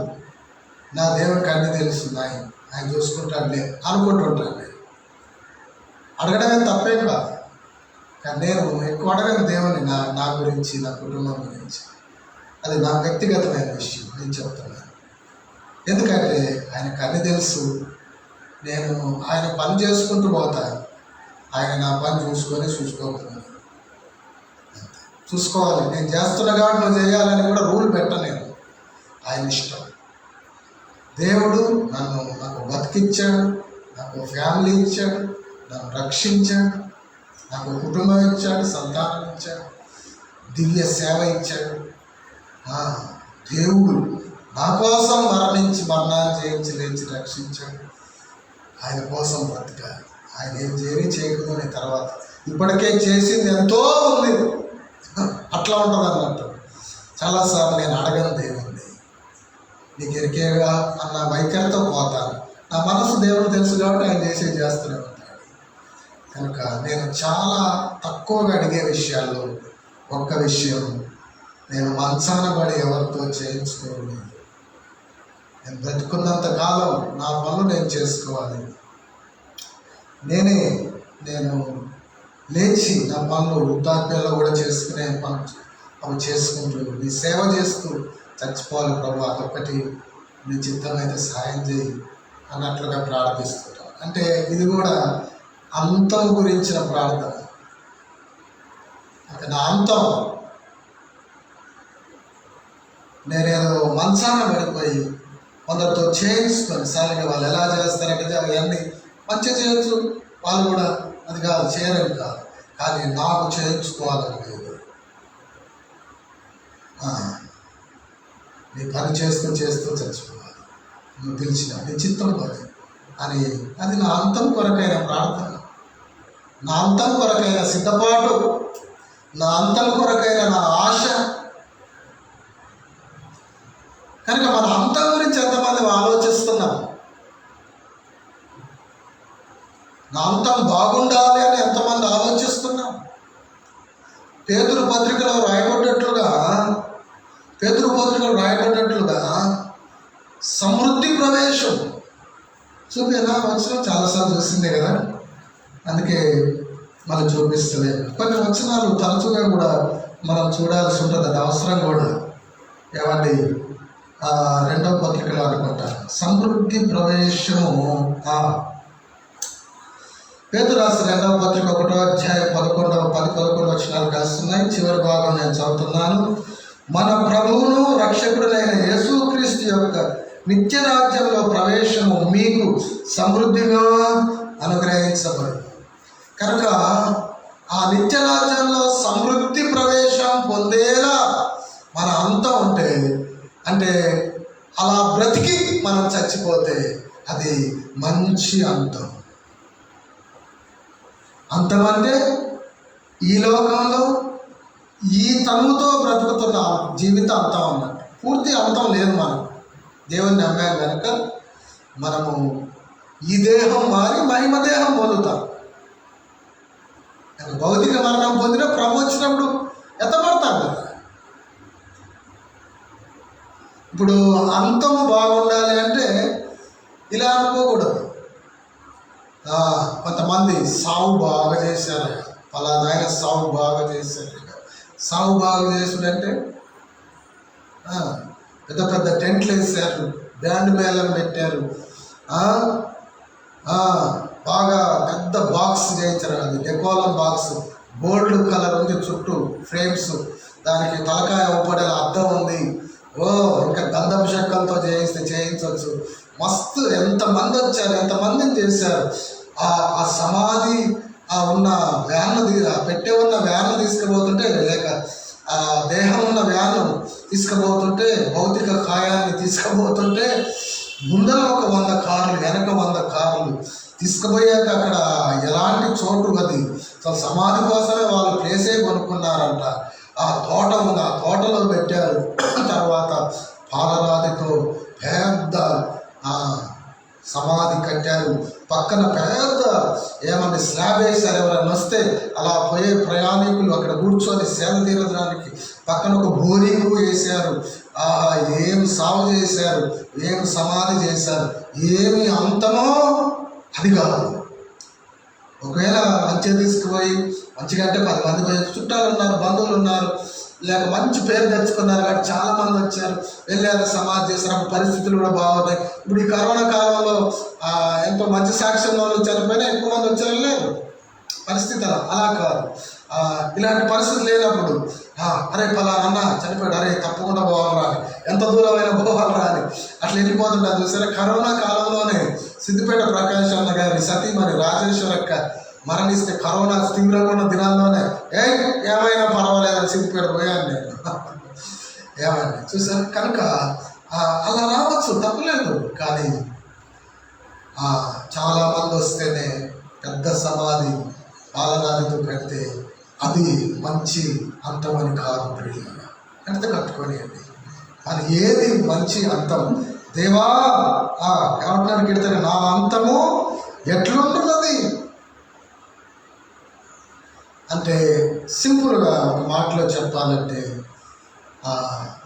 నా దేవునికి అన్నీ తెలుస్తున్నాయి, ఆయన చూసుకుంటాడులే అనుకుంటుంటాను. నేను అడగడమే తప్పే కాదు, కానీ నేను ఎక్కువ అడగను దేవుని నా గురించి, నా కుటుంబం గురించి. అది నా వ్యక్తిగతమైన విషయం, నేను చెప్తున్నాను. ఎందుకంటే ఆయనకు అన్ని తెలుసు. నేను ఆయన పని చేసుకుంటూ పోతాను, ఆయన నా పని చూసుకోకపోతున్నాను. చూసుకోవాలి, నేను చేస్తున్నా కాబట్టి నువ్వు చేయాలని కూడా రూల్ పెట్టలేను. ఆయన ఇష్టం. దేవుడు నాకు బతికిచ్చాడు, నాకు ఫ్యామిలీ ఇచ్చాడు, నన్ను రక్షించాడు, నాకు కుటుంబం ఇచ్చాడు, సంతానం ఇచ్చాడు, దివ్య సేవ ఇచ్చాడు. దేవుడు నా కోసం మరణాన్ని చేయించి లేచి రక్షించాడు. ఆయన కోసం బ్రతకాలి. ఆయన ఏం చేయకుండా తర్వాత ఇప్పటికే చేసింది ఎంతో ఉంది. అట్లా ఉంటుంది అన్నట్టు. చాలాసార్లు నేను అడగను దేవుణ్ణి, నీకు ఎరికేగా అన్న వైఖరితో పోతాను. నా మనసు దేవుడు తెలుసు కాబట్టి ఆయన చేస్తూనే ఉంటాడు. కనుక నేను చాలా తక్కువగా అడిగే విషయాల్లో ఒక్క విషయం, నేను మంచాన పడి ఎవరితో చేయించుకోలేదు. నేను బ్రతుకున్నంత కాలం నా పనులు నేను చేసుకోవాలి. నేను లేచి నా పనులు వృద్ధాప్యంలో కూడా చేసుకునే పనులు అవి చేసుకుంటూ నీ సేవ చేస్తూ చచ్చిపోవాలి ప్రభు, అదొక్కటి నీ చిత్తం అయితే సహాయం చేయి అన్నట్లుగా ప్రార్థిస్తుంటాను. అంటే ఇది కూడా అంతం గురించిన ప్రార్థన. అంటే నా అంతం, నేనేదో మంచాన పడిపోయి కొందరితో చేయించుకొని సరిగ్గా వాళ్ళు ఎలా చేస్తారంటే అవన్నీ మంచిగా చేయొచ్చు, వాళ్ళు కూడా అది కాదు చేయరని కాదు, కానీ నాకు చేయించుకోవాలని లేదు. నీ పని చేస్తూ చచ్చిపోవాలి, నువ్వు పిలిచిన నీ చిత్తం పని అని. అది నా అంతం కొరకైన ప్రార్థన, నా అంతం కొరకైన సిద్ధపాటు, నా అంతం కొరకైన నా ఆశ. కనుక మన అంతం గురించి ఎంతమంది ఆలోచిస్తున్నాం? నా అంతం బాగుండాలి అని ఎంతమంది ఆలోచిస్తున్నాం? పేతురు పత్రికలో రాయబడ్డట్లుగా సమృద్ధి ప్రవేశం చూపేనా వచ్చిన చాలాసార్లు చూసిందే కదా, అందుకే మనం చూపిస్తలేదు. కొన్ని వచనాలు తరచుగా కూడా మనం చూడాల్సి ఉంటుంది, అది అవసరం కూడా. ఏమండి, 2వ పత్రికలో అనుకుంటా సమృద్ధి ప్రవేశము. పేతురు రాసిన 2వ పత్రిక 1వ అధ్యాయం 11 వచనాలు కాస్తున్నాయి. చివరి భాగం నేను చదువుతున్నాను. మన ప్రభువును రక్షకుడైన యేసుక్రీస్తు యొక్క నిత్య రాజ్యంలో ప్రవేశము మీకు సమృద్ధిగా అనుగ్రహించబడు. కనుక ఆ నిత్య రాజ్యంలో సమృద్ధి ప్రవేశం పొందేలా మన అంతం ఉంటే, అంటే అలా బ్రతికి మనం చచ్చిపోతే అది మంచి అంతం. అంతమంటే ఈ లోకంలో ఈ తనువుతో బ్రతుకుతున్న జీవిత అంతం అన్నట్టు. పూర్తి అంతం లేదు. మనం దేవుని నమ్మాం కనుక మనము ఈ దేహం మారి మహిమ దేహం పొందుతాం. భౌతిక మరణం పొందిన ప్రభు వచ్చినప్పుడు ఎత్తపడతాం కదా. ఇప్పుడు అంతం బాగుండాలి అంటే ఇలా అనుకోకూడదు. కొంతమంది సాగు బాగా చేశారు, ఫలానా ఆయన సాగు బాగా చేశారు. సాగు బాగా చేసుడంటే పెద్ద పెద్ద టెంట్లు వేసారు, బ్యాండ్ మేళం పెట్టారు, బాగా పెద్ద బాక్స్ చేయించారు. అది డెకోలం బాక్స్, గోల్డ్ కలర్ ఉంది, చుట్టూ ఫ్రేమ్స్, దానికి తలకాయ ఊపడేలా అద్దం ఉంది. ఇంకా గంధపు చెక్కలతో చేయించవచ్చు. మస్తు ఎంతమంది వచ్చారు, ఎంతమందిని చేశారు. ఆ సమాధి ఉన్న వ్యాన్లు పెట్టే ఉన్న వ్యాన్లు తీసుకుపోతుంటే, లేక ఆ దేహం ఉన్న వ్యాన్లు తీసుకుపోతుంటే, భౌతిక కాయాన్ని తీసుకుపోతుంటే ముందర ఒక 100 కార్లు, వెనక 100 కార్లు తీసుకుపోయాక అక్కడ ఎలాంటి చోటు అది సమాధి కోసమే వాళ్ళు ప్లేసే కొనుక్కున్నారంట. ఆ తోట ఉంది, ఆ తోటలో పెట్టారు. తర్వాత పాలరాతితో పెద్ద సమాధి కట్టారు. పక్కన పెద్ద ఏమంటే స్లాబ్ వేశారు. ఎవరైనా వస్తే అలా పోయే ప్రయాణికులు అక్కడ కూర్చొని సేద తీరడానికి పక్కన ఒక బోరింగు వేశారు. ఏం సాగు చేశారు, ఏం సమాధి చేశారు, ఏమి అంతమో అది కాదు. ఒకవేళ మంచిగా తీసుకుపోయి మంచిగా అంటే 10 మంది చుట్టాలు ఉన్నారు, బంధువులు ఉన్నారు, లేక మంచి పేరు తెచ్చుకున్నారు కాబట్టి చాలా మంది వచ్చారు, వెళ్ళారు, సమాధి చేశారు. పరిస్థితులు కూడా బాగున్నాయి. ఇప్పుడు ఈ కరోనా కాలంలో ఎంతో మంచి సాక్ష్యం వాళ్ళు చనిపోయినా ఎక్కువ మంది వచ్చారు లేరు. పరిస్థితి అలా కాదు. ఇలాంటి పరిస్థితి లేనప్పుడు అరే పలానా అన్న చనిపోయాడు, అరే తప్పకుండా పోవాలి రాని, ఎంత దూరమైనా పోవాలి రాని అట్లా వెళ్ళిపోతుంటారు. చూసారా, కరోనా కాలంలోనే సిద్దిపేట ప్రకాష్ అన్న గారి సతీమణి రాజేశ్వరక్క మరణిస్తే కరోనా తీవ్రంగా ఉన్న దినాల్లోనే ఏమైనా పర్వాలేదని సిద్దిపేట పోయాను నేను. ఏమైనా చూసారు కనుక అలా రావచ్చు, తప్పలేదు. కానీ చాలామంది వస్తేనే పెద్ద సమాధి పాలరాతితో కడితే అది మంచి అంతమని కాదు. ప్రియులారా, ఎంత కట్టుకోనియండి. అది ఏది మంచి అంతం? దేవా ఏమంటానికి వెళ్తారు, నా అంతము ఎట్లుంటున్నది అంటే సింపుల్గా ఒక మాటలో చెప్పాలంటే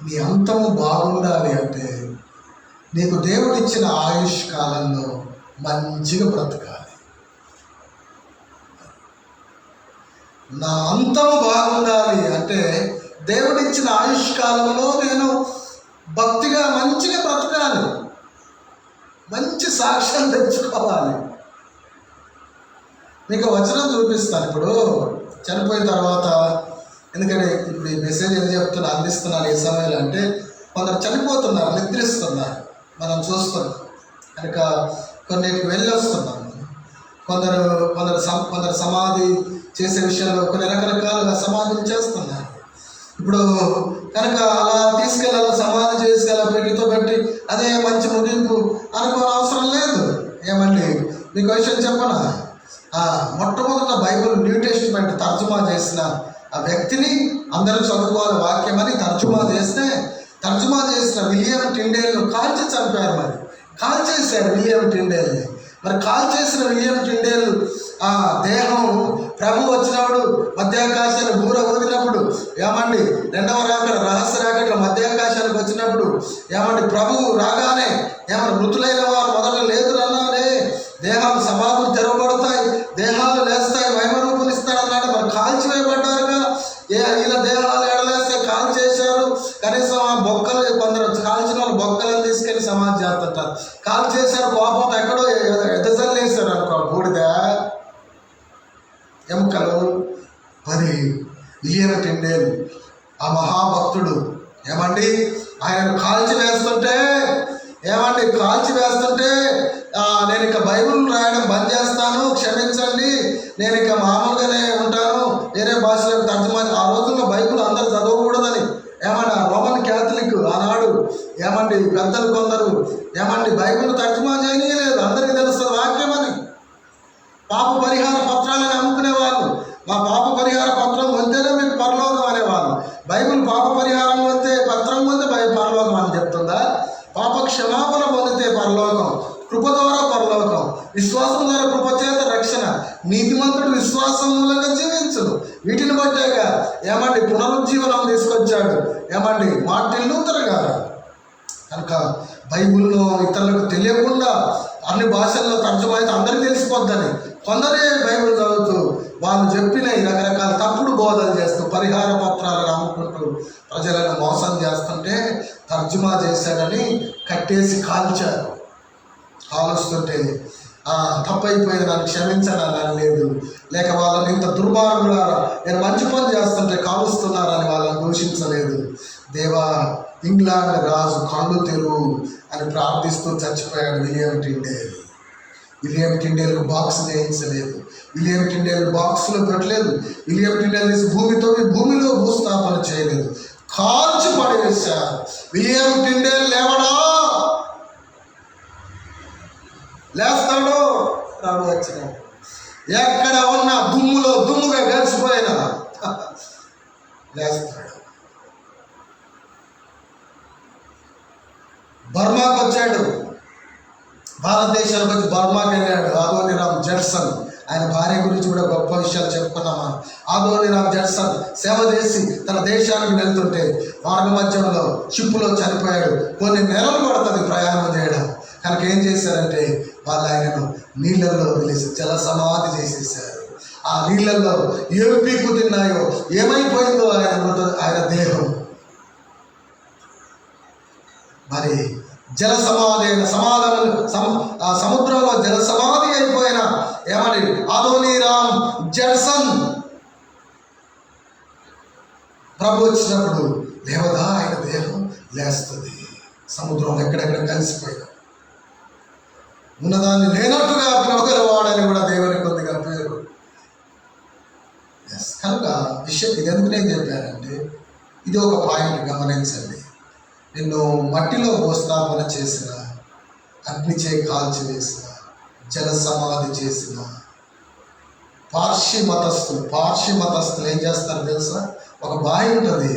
నీ అంతము బాగుండాలి అంటే నీకు దేవుడిచ్చిన ఆయుష్ కాలంలో మంచిగా బ్రతకాలి. నా అంతం బాగుండాలి అంటే దేవుడిచ్చిన ఆయుష్ కాలంలో నేను భక్తిగా మంచిగా బ్రతకాలి, మంచి సాక్ష్యం తెచ్చుకోవాలి. మీకు వచనం చూపిస్తాను. ఇప్పుడు చనిపోయిన తర్వాత, ఎందుకంటే ఇప్పుడు ఈ మెసేజ్ ఏం అందిస్తున్నాను ఈ సమయంలో అంటే కొందరు చనిపోతున్నారు, నిద్రిస్తున్నారు, మనం చూస్తున్నాం కనుక కొన్నిటికి వెళ్ళి వస్తున్నాం. కొందరు సమాధి చేసే విషయంలో కొన్ని రకరకాలుగా సమాధులు చేస్తున్నారు. ఇప్పుడు కనుక అలా తీసుకెళ్ళాలి, సమాధి చేసుకెళ్ళ పెట్టితో పెట్టి అదే మంచి ముగింపు అనుకోని అవసరం లేదు. ఏమండి మీకు విషయం చెప్పనా, మొట్టమొదట బైబిల్ న్యూ టెస్టిమెంట్ తర్జుమా చేసిన ఆ వ్యక్తిని అందరూ చదువుకోవాలి వాక్యమని తర్జుమా చేసిన విలియం టిండేల్ను కాల్చి చంపారు. కాల్చేశారు విలియం టిండేల్ని. కాల్చేసిన విలియం టిండేల్ దేహం ప్రభు వచ్చినప్పుడు మధ్యాకాశాన్ని బూర ఊదినప్పుడు ఏమండి రెండవ రాకడ రహస్య రాకడ మధ్యాకాశానికి వచ్చినప్పుడు ఏమండి ప్రభువు రాగానే మృతులైన వారు మొదట లేదు అన్నానే దేహాలు సమాధులు తెరవబడతాయి, దేహాలు లేస్తాయి, మహిమరూపులు ఇస్తాడన్నాడు. కాల్చివేయబడ్డారుగా. ఇలా దేహాలు ఎడలేస్తే కాల్ చేశారు. కనీసం ఆ బొక్కలు కొందరు కాల్చిన వాళ్ళు బొక్కలను తీసుకెళ్ళి సమాధి చేస్తుంటారు. కాల్ చేశారు, కోపంతో ఎక్కడో ఎదజల్లేశారు అనుకో బూడిద ఎముకలు. మరి విలియం టిండేల్ ఆ మహాభక్తుడు ఏమండి ఆయన కాల్చి వేస్తుంటే నేను ఇక బైబిల్ రాయడం బంద్ చేస్తాను, క్షమించండి, నేను ఇక మామూలుగానే ఉంటాను, వేరే భాషలకు తర్జుమా. ఆ రోజుల్లో బైబిల్ అందరు చదవకూడదని రోమన్ క్యాథలిక్ ఆనాడు పెద్దలు కొందరు బైబిల్ తర్జుమా చేయలేదు. అందరికీ తెలుస్తుంది వాక్యమని. పాప పరిహార పత్రాలను అమ్ముకునేవాళ్ళు. మా పాప పరిహార పత్రం పొందితేనే మీకు పరలోకం అనేవాళ్ళు. బైబిల్ పాప పరిహారం పొందితే పత్రం పొందితే పరలోకం అని చెప్తుందా? పాప క్షమాపణ పొందితే పరలోకం, కృప ద్వారా పరలోకం, విశ్వాసం ద్వారా కృపచేత రక్షణ, నీతిమంతుడు విశ్వాసం మూలంగా జీవించును. వీటిని బట్టాక పునరుజ్జీవనం తీసుకొచ్చాడు మార్టిన్ లూథర్ గారు. కనుక బైబిల్లో ఇతరులకు తెలియకుండా అన్ని భాషల్లో తర్జుమా అయితే అందరికీ తెలిసిపోద్దని కొందరే బైబిల్ చదువుతూ వాళ్ళు చెప్పిన ఈ రకరకాల తప్పుడు బోధలు చేస్తూ పరిహార పత్రాలను అమ్ముకుంటూ ప్రజలను మోసం చేస్తుంటే తర్జుమా చేశాడని కట్టేసి కాలుస్తుంటే తప్పైపోయింది, నన్ను క్షమించనని అనలేదు. లేక వాళ్ళని ఇంత దుర్మార్గులారా నేను మంచి పని చేస్తుంటే కాలుస్తున్నారని వాళ్ళని దూషించలేదు. దేవా ఇంగ్లాండ్ రాజు కళ్ళు తెరువు అని ప్రార్థిస్తూ చచ్చిపోయాడు విలియం టిండేల్కు బాక్స్ వేయించలేదు, విలియం టిండేల్ బాక్స్లో పెట్టలేదు, విలియం టిండేల్ భూమిలో భూస్థాపన చేయలేదు, కాల్చి పడవేశారు. విలియం టిండేల్ లేస్తాడు రాడు వచ్చిన ఎక్కడ ఉన్న దుమ్ముగా గడిచిపోయినా లేస్తాడు. బర్మాకు వచ్చాడు, భారతదేశానికి వచ్చి బర్మాకి వెళ్ళాడు. ఆదోనిరామ్ జడ్సన్, ఆయన భార్య గురించి కూడా గొప్ప విషయాలు చెప్పుకున్నామా. ఆదోనిరామ్ జడ్సన్ సేవ చేసి తన దేశానికి వెళ్తుంటే మార్గ మధ్యంలో షిప్పులో చనిపోయాడు. కొన్ని నెలలు పడుతుంది ప్రయాణం చేయడం. కనుక ఏం చేశారంటే వాళ్ళు ఆయనను నీళ్ళల్లో వదిలేసి జల సమాధి చేసేసారు. ఆ నీళ్ళల్లో ఏం పీకు తిన్నాయో, ఏమైపోయిందో ఆయన దేహం. మరి జల సమాధి అయిన సముద్రంలో జల సమాధి అయిపోయిన ఏమని అదోనీరామ్ జడ్సన్ ప్రభు వచ్చినప్పుడు లేవదా ఆయన దేహం లేస్తుంది. సముద్రంలో ఎక్కడెక్కడ కలిసిపోయినా ఉన్నదాన్ని లేనట్టుగా పిలవగలవాడని కూడా దేవునికి కొద్దిగా పేరు. కనుక విషయం ఇది ఎందుకు నేను చెప్పానంటే, ఇది ఒక పాయింట్ గమనించండి. నిన్ను మట్టిలో భూస్థాపన చేసిన, అగ్నిచే కాల్చి వేసిన, జల సమాధి చేసిన పార్షి మతస్థులు ఏం చేస్తారు తెలుసా? ఒక బావి ఉంటుంది,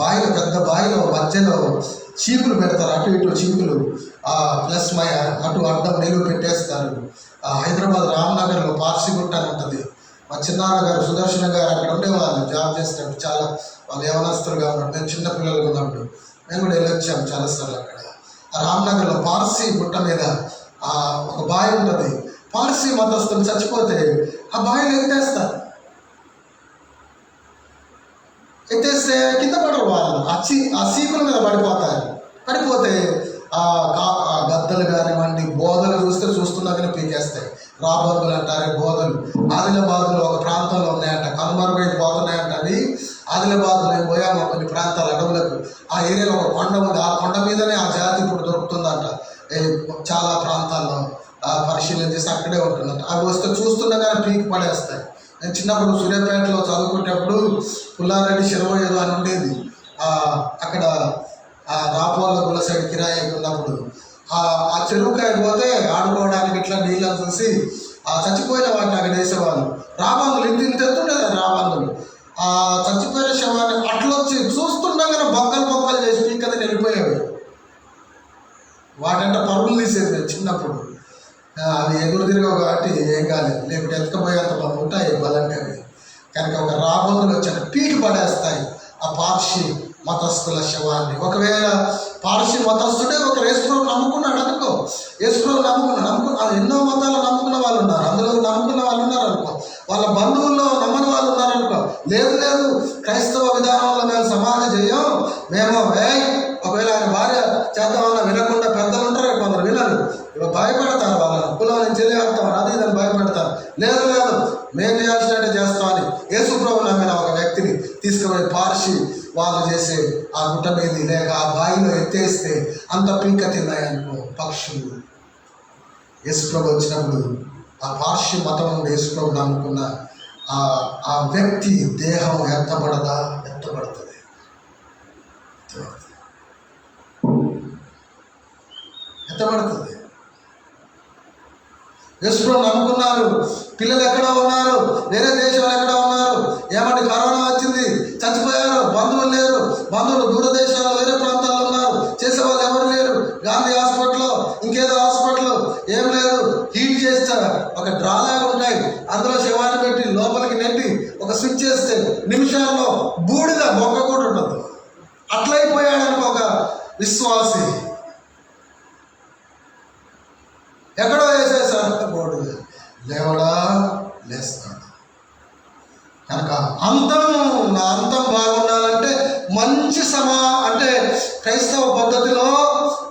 బావిలో పెద్ద బావిలో మధ్యలో చీకులు పెడతారు, అటు ఇటు చీకులు ప్లస్ అటు అడ్డం నీళ్ళు పెట్టేస్తారు. హైదరాబాద్ రామ్నగర్లో పార్సిగుట్ట అని ఉంటుంది. మా చిన్నాన్న గారు సుదర్శన గారు అక్కడ ఉండేవాళ్ళు, జాబ్ చేసినప్పుడు. చాలా వాళ్ళు యవనస్తులుగా ఉన్నప్పుడు, నేను చిన్నపిల్లలు ఉన్నప్పుడు మేము కూడా వెళ్ళొచ్చాము చాలాసార్లు. అక్కడ రామ్నగర్లో పార్సీ గుట్ట మీద ఒక బావి ఉంటుంది. పార్సీ మతస్థులు చచ్చిపోతే ఆ బావిలో ఎత్తేస్తే కింద పడరు వాళ్ళు, ఆ సీకుల మీద పడిపోతే ఆ గద్దలు కానివ్వండి, బోధలు చూస్తున్నాకనే పీకేస్తాయి. రాబందులు అంటారు, బోధలు ఆదిలాబాద్లో ఒక ప్రాంతంలో ఉన్నాయంట, కనుమరుగైపోతున్నాయంట. అది ఆదిలాబాద్లో మేము పోయాము కొన్ని ప్రాంతాల అడవులకు. ఆ ఏరియాలో ఒక కొండ ఉంది, ఆ కొండ మీదనే ఆ జాతి ఇప్పుడు దొరుకుతుందంట. చాలా ప్రాంతాల్లో పరిశీలన చేసి అక్కడే ఉంటుందంట. అవి వస్తే చూస్తున్నా కానీ పీకి పడేస్తాయి. నేను చిన్నప్పుడు సూర్యాపేటలో చదువుకునేటప్పుడు పుల్లారెడ్డి చెరువు ఏదో అని ఉండేది. అక్కడ రాపోళ్ళ గుల సైడ్ కిరాయికి ఉన్నప్పుడు ఆ చెరువుకాయ పోతే ఆడుకోవడానికి ఇట్లా నీళ్ళని చూసి చచ్చిపోయిన వాటిని అక్కడ వేసేవాళ్ళు. రాబందులు ఇంత ఎత్తుండేది. రాబందులు చచ్చిపోయిన శవాన్ని అట్లొచ్చి చూస్తుండగానే బొక్కలు చేసి పీకది వెళ్ళిపోయేవి. వాటంటే పరుగులు తీసేది చిన్నప్పుడు. అవి ఎదురు తిరిగావు కాబట్టి ఏం కాలేదు, లేకపోతే ఎత్తుకపోయేంత మనం ఉంటాయి బలంగా. కనుక ఒక రాబందులు వచ్చాక పీకి పడేస్తాయి ఆ పార్షి మతస్థుల శవాన్ని. ఒకవేళ పార్షి మతస్థుడే ఒక యేసుప్రభువు నమ్ముకున్నాడు అనుకో, యేసుప్రభువు నమ్ముకున్న ఎన్నో మతాలు నమ్ముకున్న వాళ్ళు ఉన్నారు, అందులో నమ్ముకున్న వాళ్ళు ఉన్నారు అనుకో, వాళ్ళ బంధువుల్లో నమ్మని వాళ్ళు ఉన్నారనుకో. లేదు క్రైస్తవ విధానంలో మేము సమాధి చేయం, మేము ఒకవేళ ఆయన భార్య చేద్దామన్నా వినకుండా పెద్దలు ఉంటారు, కొందరు వినరు, భయపడతారు, వాళ్ళ కులం నుంచి వెళ్ళేస్తాం అది ఇదని భయపడతారు. లేదు మేము చేయాల్సినట్టు చేస్తామని యేసుప్రభువు నమ్మిన ఒక వ్యక్తిని తీసుకుపోయి పార్షి వాళ్ళు చేసే ఆ గుట్ట మీద లేక ఆ బావిలో ఎత్తేస్తే అంత పీక తిన్నాయనుకో పక్షులు. యేసుప్రభు వచ్చినప్పుడు ఆ పార్షి మతం నుండి యేసుప్రభు నమ్ముకున్న ఆ వ్యక్తి దేహం ఎత్తబడుతుంది. యేసుప్రభు నమ్ముకున్నారు. పిల్లలు ఎక్కడ ఉన్నారు, వేరే దేశంలో ఎక్కడ ఉన్నారు, ఏమంటే కరోనా వచ్చింది, చచ్చిపోయారు, బంధువులు లేరు, బంధువులు దూర దేశాల్లో వేరే ప్రాంతాల్లో ఉన్నారు, చేసేవాళ్ళు ఎవరు లేరు. గాంధీ హాస్పిటల్లో ఇంకేదో హాస్పిటల్ ఏం లేదు, హీట్ చేస్తారు, ఒక డ్రాలాగా ఉంటాయి, అందులో శవాన్ని పెట్టి లోపలికి నెట్టి ఒక స్విచ్ చేస్తే నిమిషాల్లో బూడిద బొక్క కూడా ఉండదు. అట్లయిపోయాడనుకో ఒక విశ్వాసి. ఎక్కడో వేసేసారు బోర్డు, లేస్తాడు. కనుక నా అంతం బాగుండాలంటే మంచి అంటే క్రైస్తవ పద్ధతిలో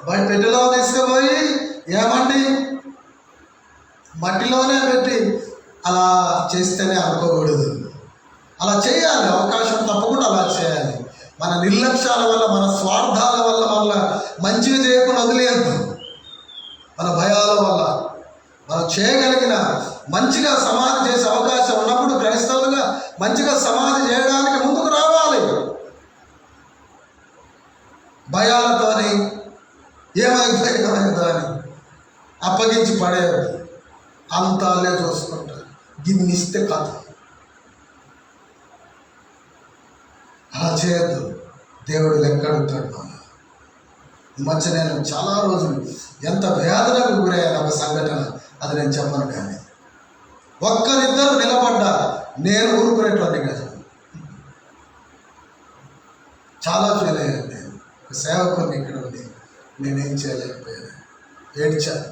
పెట్టెలో తీసుకుపోయి ఏమండి మట్టిలోనే పెట్టి అలా చేస్తేనే అనుకోకూడదు. అలా చేయాలి, అవకాశం తప్పకుండా అలా చేయాలి. మన నిర్లక్ష్యాల వల్ల, మన స్వార్థాల వల్ల మంచిగా చేయకుండా వదిలేయద్దు. మన భయాల వల్ల మనం చేయగలిగిన మంచిగా సమాధి చేసే అవకాశం ఉన్నప్పుడు క్రైస్తవులుగా మంచిగా సమాధి చేయడానికి ముందుకు రావాలి. భయాలతోని ఏమైందో అని అప్పగించి పడేయద్దు. అంతాలే చూసుకుంటారు, గిన్నిస్తే కథ. అలా చేయొద్దు, దేవుడు లెక్కడుతాడు. ఈ మధ్య నేను చాలా రోజులు ఎంత వేదనకు గురయ్యాను ఒక సంఘటన, అది నేను చెప్పను. కానీ ఒక్కరిద్దరు నిలబడ్డా నేను ఊరుకునేటువంటి కదా, చాలా ఫీల్ అయ్యాను. నేను ఒక సేవకుని ఇక్కడ ఉంది, నేనేం చేయలేకపోయాను, ఏడ్చాను.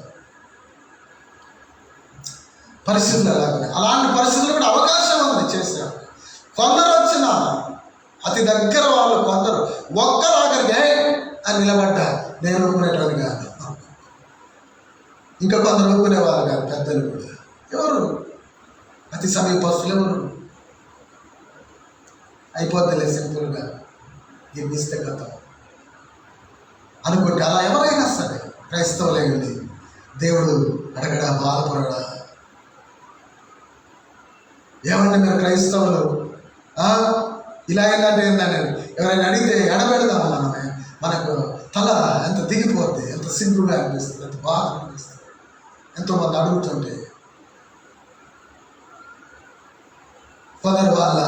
పరిస్థితులు ఎలాగ అలాంటి పరిస్థితులు కూడా అవకాశం ఉంది చేశారు. కొందరు వచ్చిన అతి దగ్గర వాళ్ళు కొందరు ఒక్కలాగరిగా అని నిలబడ్డా నేను ఊరుకునేటోని కాదు. ఇంకా కొందరు ఊరుకునేవాళ్ళు కాదు, పెద్దలు కూడా. ఎవరు అతి సమీపస్తులు ఎవరు? అయిపోద్దిలే సింపుల్గా గిన్నిస్తే కథ అనుకుంటే అలా ఎవరైనా సరే క్రైస్తవులైంది దేవుడు అడగడా, బాధపడడా? ఏమంటే మీరు క్రైస్తవులు ఇలా ఏంటంటే ఏంటంటే ఎవరైనా అడిగితే ఎడబెడదాం మనమే, మనకు తల ఎంత దిగిపోద్ది, ఎంత సింపుల్గా అనిపిస్తుంది, ఎంత బాధ అనిపిస్తుంది. ఎంతోమంది అడుగుతుంటే కొందరు వాళ్ళ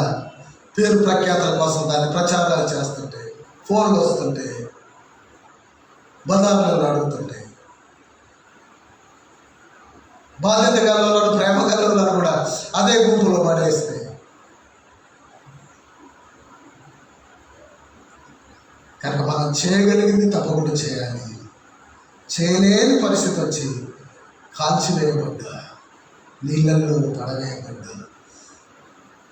పేరు ప్రఖ్యాతల కోసం దాన్ని ప్రచారాలు చేస్తుంటే, ఫోన్లు వస్తుంటే, బజార్లలో అడుగుతుంటే, బాధ్యత గలలో ప్రేమ గలలో కూడా అదే గుంపులో పడేస్తే కనుక మనం చేయగలిగింది తప్పకుండా చేయాలి. చేయలేని పరిస్థితి వచ్చి కాల్చివేయబడ్డా, నీళ్ళల్లో పడవేయబడ్డా,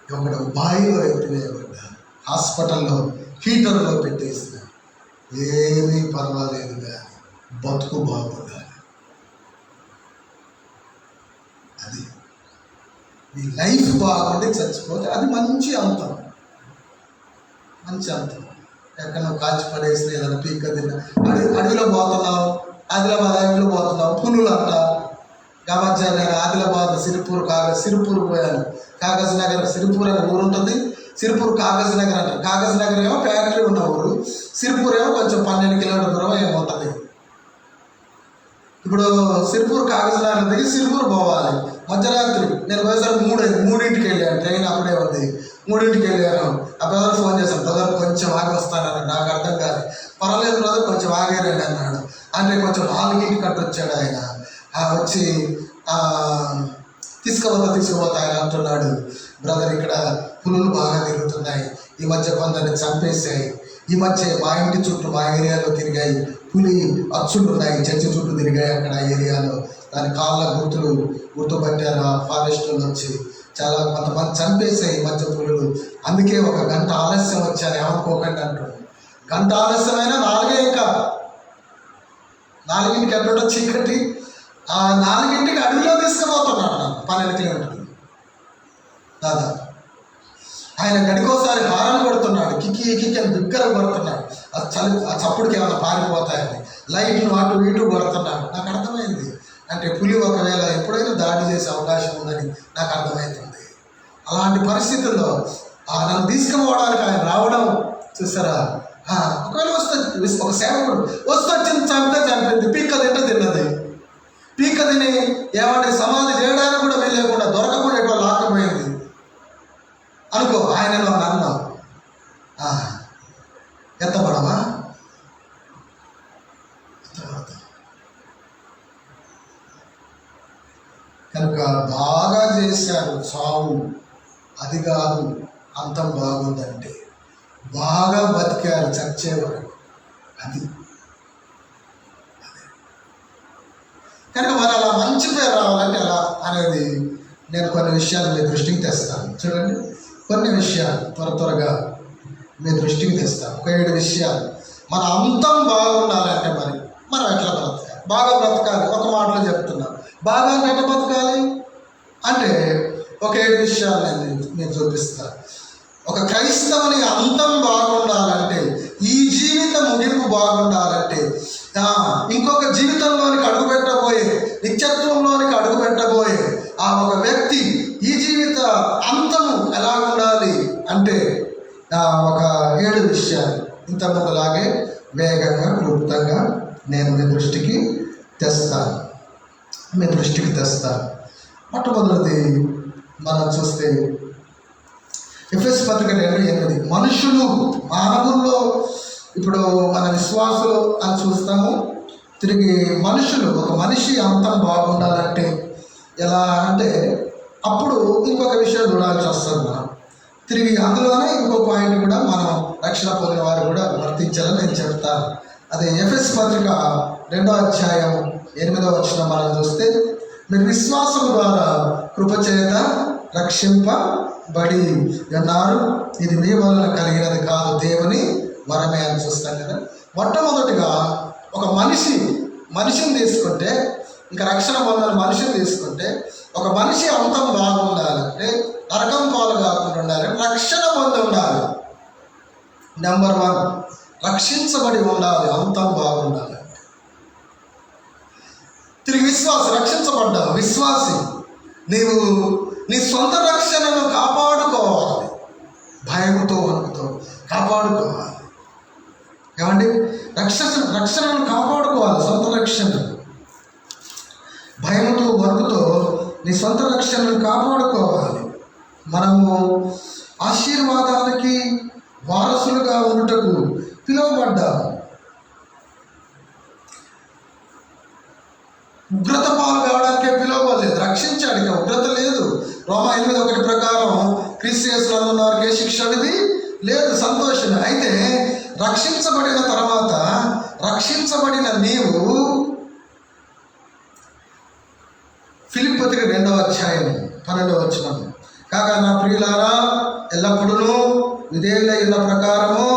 ఒకడు బావిలో ఎత్తివేయబడ్డా, హాస్పిటల్లో హీటర్లో పెట్టేసిన ఏమీ పర్వాలేదు కానీ బతుకు బాగుండాలి. అది నీ లైఫ్ బాగుండి చచ్చిపోతే అది మంచి అంతం, మంచి అంతం. ఎక్కడ నువ్వు కాల్చి పడేసిన ఏదైనా పీక్క తిన్నా అడవిలో పోతున్నావు, ఆదిలాబాద్ అడవిలో పోతున్నావు, పులులు అంట. మధ్య నేను ఆదిలాబాద్ సిరిపూర్ పోయాను. కాగజ్ నగర్, సిరిపూర్ అనే ఊరు ఉంటుంది. సిరిపూర్ కాగజ్ నగర్ అంటారు. కాగజ్ నగర్ ఏమో ఫ్యాక్టరీ ఉన్న ఊరు, సిరిపూర్ ఏమో కొంచెం 12 కిలోమీటర్ల దూరం ఏమవుతుంది. ఇప్పుడు సిరిపూర్ కాగజ్ నగర్ దిగి సిరిపూర్ పోవాలి. మధ్యరాత్రి నేను పోయేసరికి 3ంటికి వెళ్ళాను. ట్రైన్ అప్పుడే ఉంది. 3ంటికి వెళ్ళాను. ఆ బ్రదర్ ఫోన్ చేశాను, బ్రదర్ కొంచెం ఆగి వస్తానన్నాడు. నాకు అర్థం కాదు. పర్వాలేదు బ్రదర్ కొంచెం ఆగారండి అన్నాడు. అంటే కొంచెం 4ంటికి కట్టొచ్చాడు ఆయన. వచ్చి తీసుకుపోతా ఆయన అంటున్నాడు, బ్రదర్ ఇక్కడ పులులు బాగా తిరుగుతున్నాయి, ఈ మధ్య కొందరిని చంపేశాయి, ఈ మధ్య మా ఇంటి చుట్టూ మా ఏరియాలో తిరిగాయి, పులి అచ్చులు ఉన్నాయి, చర్చి చుట్టూ తిరిగాయి అక్కడ ఏరియాలో, దాని కాళ్ళ గుర్తుపట్టారు ఆ ఫారెస్ట్ వచ్చి, చాలా కొంతమంది చంపేశాయి ఈ మధ్య పులులు, అందుకే 1 గంట ఆలస్యం వచ్చాను ఏమనుకోకండి అంటాడు. గంట ఆలస్యమైనా 4 ఇంకా 4ంటికి ఎక్కడో చీకటి, ఆ 4ంటికి అడవిలో తీసుకుపోతున్నాడు నన్ను 12 కిలోమీటర్లు దాదాపు. ఆయన గడికోసారి హారన్ కొడుతున్నాడు, కిక్కి అని బిగ్గర కొడుతున్నాడు. ఆ చప్పుడుకి ఏమైనా పారిపోతాయని లైట్లు అటు ఇటు కొడుతున్నాడు. నాకు అర్థమైంది అంటే పులి ఒకవేళ ఎప్పుడైనా దాడి చేసే అవకాశం ఉందని నాకు అర్థమవుతుంది. అలాంటి పరిస్థితుల్లో నన్ను తీసుకుపోవడానికి ఆయన రావడం చూసారా. ఒకవేళ ఒక సేవకుడు వచ్చింది చంపింది, పీక్క తిన్నది, పీక్క తిని ఏమంటే సమాధి చేయడానికి కూడా వెళ్ళకుండా దొరకకుండా ఎటో లాక్కపోయింది అనుకో. ఆయనలో నన్ను ఎత్తపడవా? ఎత్తపడతా. కనుక బాగా చేశారు చావు, అది కాదు అంతం బాగుందంటే. బాగా బతికారు చచ్చే వరకు, అది. కనుక మరి అలా మంచి పేరు రావాలంటే ఎలా అనేది నేను కొన్ని విషయాలు మీ దృష్టికి తెస్తాను. చూడండి, కొన్ని విషయాలు త్వరగా మీ దృష్టికి తెస్తాను. ఒక 7 విషయాలు. మన అంతం బాగుండాలంటే మరి మనం ఎట్లా బ్రతకాలి? బాగా బ్రతకాలి. ఒక మాటలో చెప్తున్నాను, బాగా ఎట్లా బతకాలి అంటే ఒక 7 విషయాలు నేను మీకు చూపిస్తాను. ఒక క్రైస్తవుని అంతం బాగుండాలంటే, ఈ జీవిత ముగింపు బాగుండాలంటే, ఇంకొక జీవితంలోనికి అడుగుపెట్టబోయే, నిత్యత్వంలోనికి అడుగుపెట్టబోయే ఆ ఒక వ్యక్తి ఈ జీవిత అంతము ఎలా ఉండాలి అంటే ఒక 7 విషయాలు ఇంతకుముందులాగే వేగంగా క్లుప్తంగా నేను మీ దృష్టికి తెస్తాను. మొట్టమొదటిది మనం చూస్తే ఎఫెసు పత్రిక 2:8. మనుషులు, మానవుల్లో ఇప్పుడు మన విశ్వాసులు అని చూస్తాము. తిరిగి మనుషులు, ఒక మనిషి అంతం బాగుండాలంటే ఎలా అంటే అప్పుడు ఇంకొక విషయం చూడాల్సి వస్తుంది మనం. తిరిగి అందులోనే ఇంకో పాయింట్ కూడా మనం రక్షణ పొందిన వారు కూడా వర్తించాలని నేను చెప్తాను. అదే ఎఫెసు పత్రిక 2వ అధ్యాయం 8వ వచనం మనం చూస్తే, మీరు విశ్వాసం ద్వారా కృపచేత రక్షింపబడి అన్నారు. ఇది మీ వలన కలిగినది కాదు, దేవుని వరమే అని చూస్తాం కదా. మొట్టమొదటిగా ఒక మనిషిని తీసుకుంటే, ఇంకా రక్షణ పొందని మనిషిని తీసుకుంటే, ఒక మనిషి అంతం బాగుండాలంటే, నరకం పాలు కాకుండా ఉండాలంటే రక్షణ పొంది ఉండాలి. నెంబర్ 1 రక్షించబడి ఉండాలి, అంతం బాగుండాలి. తిరిగి రక్షించబడ్డావు, విశ్వాసి. నీవు నీ సొంత రక్షణను కాపాడుకోవాలి, భయముతో వణుకుతో కాపాడుకోవాలి. ఏమండి, రక్షణను కాపాడుకోవాలి, సొంత రక్షణ. భయముతో వణుకుతో నీ సొంత రక్షణను కాపాడుకోవాలి. మనము ఆశీర్వాదాలకి వారసులుగా ఉండుటకు పిలువబడ్డాము. ఉగ్రత పాలు కావడానికే పిలువబడలేదు, రక్షించాడు. ఇక ఉగ్రత లేదు. రోమా 8:1 ప్రకారం క్రీస్తు యేసునందు ఉన్నవారికి ఏ శిక్ష అనేది లేదు, సంతోషమే. అయితే రక్షించబడిన తర్వాత రక్షించబడిన నీవు ఫిలిప్పీ పత్రిక 2వ అధ్యాయం 12వ వచనం, కాగా నా ప్రియులారా ఎల్లప్పుడూ విధేయులైన ప్రకారము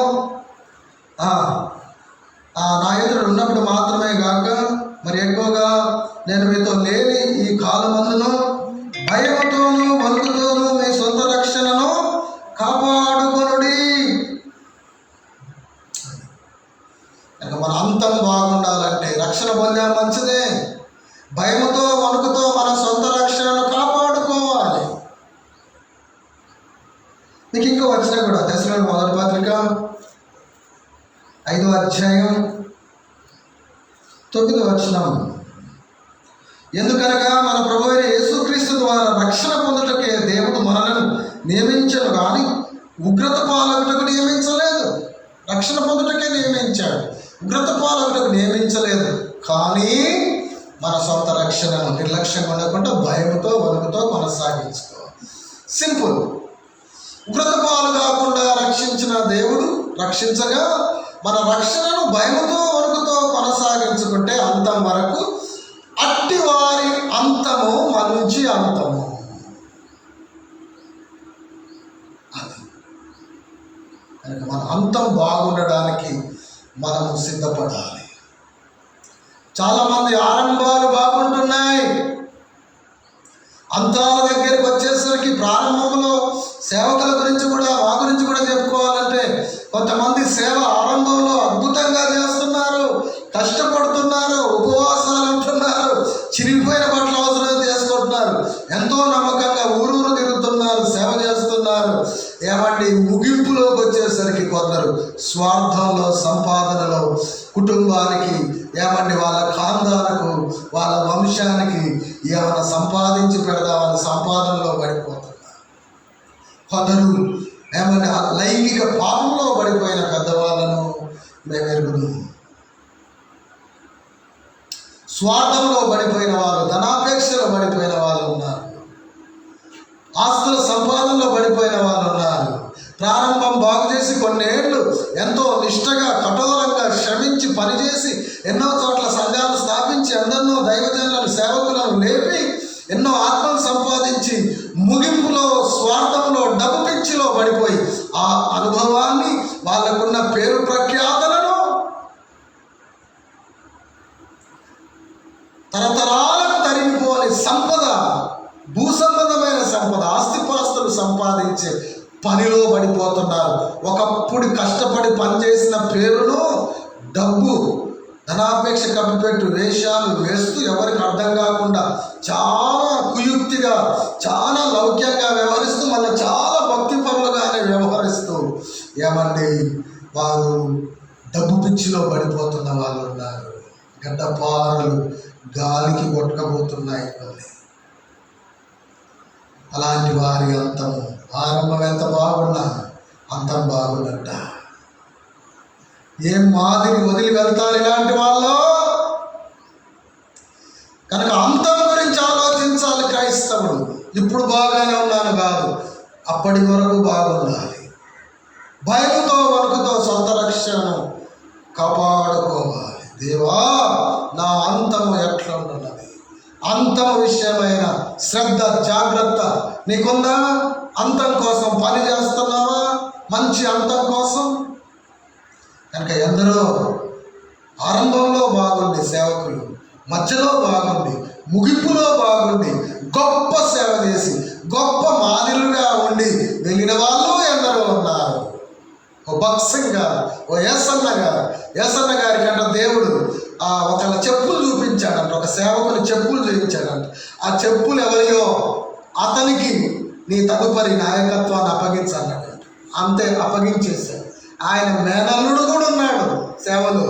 నా ఎదురు ఉన్నప్పుడు మాత్రమే కాక మరి ఎక్కువగా నేను మీతో లేని ఈ కాలమందును భయముతోనూ వణుకుతోనూ మీ సొంత రక్షణను కాపాడుకొనుడి. మన అంతం బాగుండాలంటే రక్షణ పొందే మంచిదే. భయముతో వణుకుతో మన సొంత రక్షణను కాపాడుకోవాలి. మీకు ఇంకో వచ్చినా కూడా దశలోని మొదటి పత్రిక 5వ అధ్యాయం 9వ వచనం, ఎందుకనగా మన ప్రభువైన యేసుక్రీస్తు ద్వారా రక్షణ పొందుటకే దేవుడు మనలను నియమించను కానీ ఉగ్రత పాలగుటకు నియమించలేదు. రక్షణ పొందుటకే నియమించాడు, ఉగ్రత పాలగుటకు నియమించలేదు. కానీ మన సొంత రక్షణను నిర్లక్ష్యంగా ఉండకుండా భయముతో వణుకుతో కొనసాగించుకోవాలి. సింపుల్. ఉగ్రత పాలు కాకుండా రక్షించిన దేవుడు రక్షించగా మన రక్షణను భయముతో వణుకుతో కొనసాగించుకుంటే అంతం వరకు అట్టి వారి అంతము మంచి అంతము. అది కనుక మన అంతం బాగుండడానికి మనము సిద్ధపడాలి. చాలామంది ఆరంభాలు బాగుంటున్నాయి, అంతాల దగ్గరికి వచ్చేసరికి ప్రారంభంలో సేవకుల గురించి కూడా మా గురించి కూడా చెప్పుకోవాలంటే కొంతమంది సేవ ఆరంభంలో అద్భుతంగా చేస్తున్నారు, కష్టపడుతున్నారు, ఉపవాసాలు ఉంటున్నారు, చిరిగిపోయిన బట్టలు అవసరం చేసుకుంటున్నారు, ఎంతో నమ్మకంగా ఊరూరు తిరుగుతున్నారు, సేవ చేస్తున్నారు. ఏమండి, ముగింపులోకి వచ్చేసరికి కొందరు స్వార్థంలో, సంపాదనలో, కుటుంబానికి, ఏమండి వాళ్ళ ఖాందాలకు, వాళ్ళ వంశానికి ఏమైనా సంపాదించి పెడదామని సంపాదనలో పడిపోతున్నారు. కొందరు ఏమంటే లైంగిక పాపంలో పడిపోయిన పెద్దవాళ్ళను మేము ఎరుగుదాం. స్వార్థంలో పడిపోయిన వాళ్ళు, ధనాపేక్షలో పడిపోయిన వాళ్ళు ఉన్నారు, ఆస్తుల సంపాదనలో పడిపోయిన వాళ్ళు ఉన్నారు. ప్రారంభం బాగు చేసి కొన్నేళ్ళు ఎంతో నిష్టగా కఠోరంగా శ్రమించి పనిచేసి ఎన్నో చోట్ల సంఘాలు స్థాపించి అందరినో దైవజనులను సేవకులను లేపి ఎన్నో ఆత్మలు సంపాదించి ముగింపులో స్వార్థంలో డబ్బు పిచ్చిలో పడిపోయి ఆ అనుభవాన్ని, వాళ్ళకున్న పేరు ప్రఖ్యాతలను తరతరాలకు తరిగిపోని సంపద, భూసంబంధమైన సంపద, ఆస్తిపాస్తులు సంపాదించే పనిలో పడిపోతున్నారు. ఒకప్పుడు కష్టపడి పనిచేసిన పేరును, డబ్బు, ధనాపేక్ష కప్పిపెట్టు వేషాలు వేస్తూ ఎవరికి అర్థం కాకుండా చాలా కుయుక్తిగా, చాలా లౌక్యంగా వ్యవహరిస్తూ మళ్ళీ చాలా భక్తి పనులుగానే వ్యవహరిస్తూ ఏమండి వారు డబ్బు పిచ్చిలో పడిపోతున్న వాళ్ళు ఉన్నారు. గడ్డపారలు గాలికి కొట్టుకపోతున్నాయి. అలాంటి వారి అంతము, ఆరంభం ఎంత బాగున్నా అంతం బాగున్నట్ట. ఏం మాదిరి వదిలి వెళ్తారు ఇలాంటి వాళ్ళు. కనుక అంతం గురించి ఆలోచించాలి క్రైస్తవుడు. ఇప్పుడు బాగానే ఉన్నాను కాదు, అప్పటి వరకు బాగుండాలి. భయంతో వణుకుతో సొంత రక్షణను కాపాడుకోవాలి. దేవా, నా అంతము ఎట్లా ఉంటున్నది, అంతం విషయమైన శ్రద్ధ, జాగ్రత్త నీకుందా? అంతం కోసం పని చేస్తున్నావా? మంచి అంతం కోసం. కనుక ఎందరో ఆరంభంలో బాగుండి సేవకులు, మధ్యలో బాగుండి, ముగింపులో బాగుండి, గొప్ప సేవ చేసి గొప్ప మాదిరిగా ఉండి వెళ్ళిన వాళ్ళు ఎందరో ఉన్నారు. ఓ భక్సింగ్ గారు, ఓ యేసన్న గారి కంట దేవుడు ఒకళ్ళ చెప్పులు చూపించాడంట, ఒక సేవకుని చెప్పులు చూపించాడంట. ఆ చెప్పులు ఎవరియో అతనికి నీ తదుపరి నాయకత్వాన్ని అప్పగించాలన్నట్టు. అంతే, అప్పగించేశాడు. ఆయన మేనల్లుడు కూడా ఉన్నాడు సేవలో,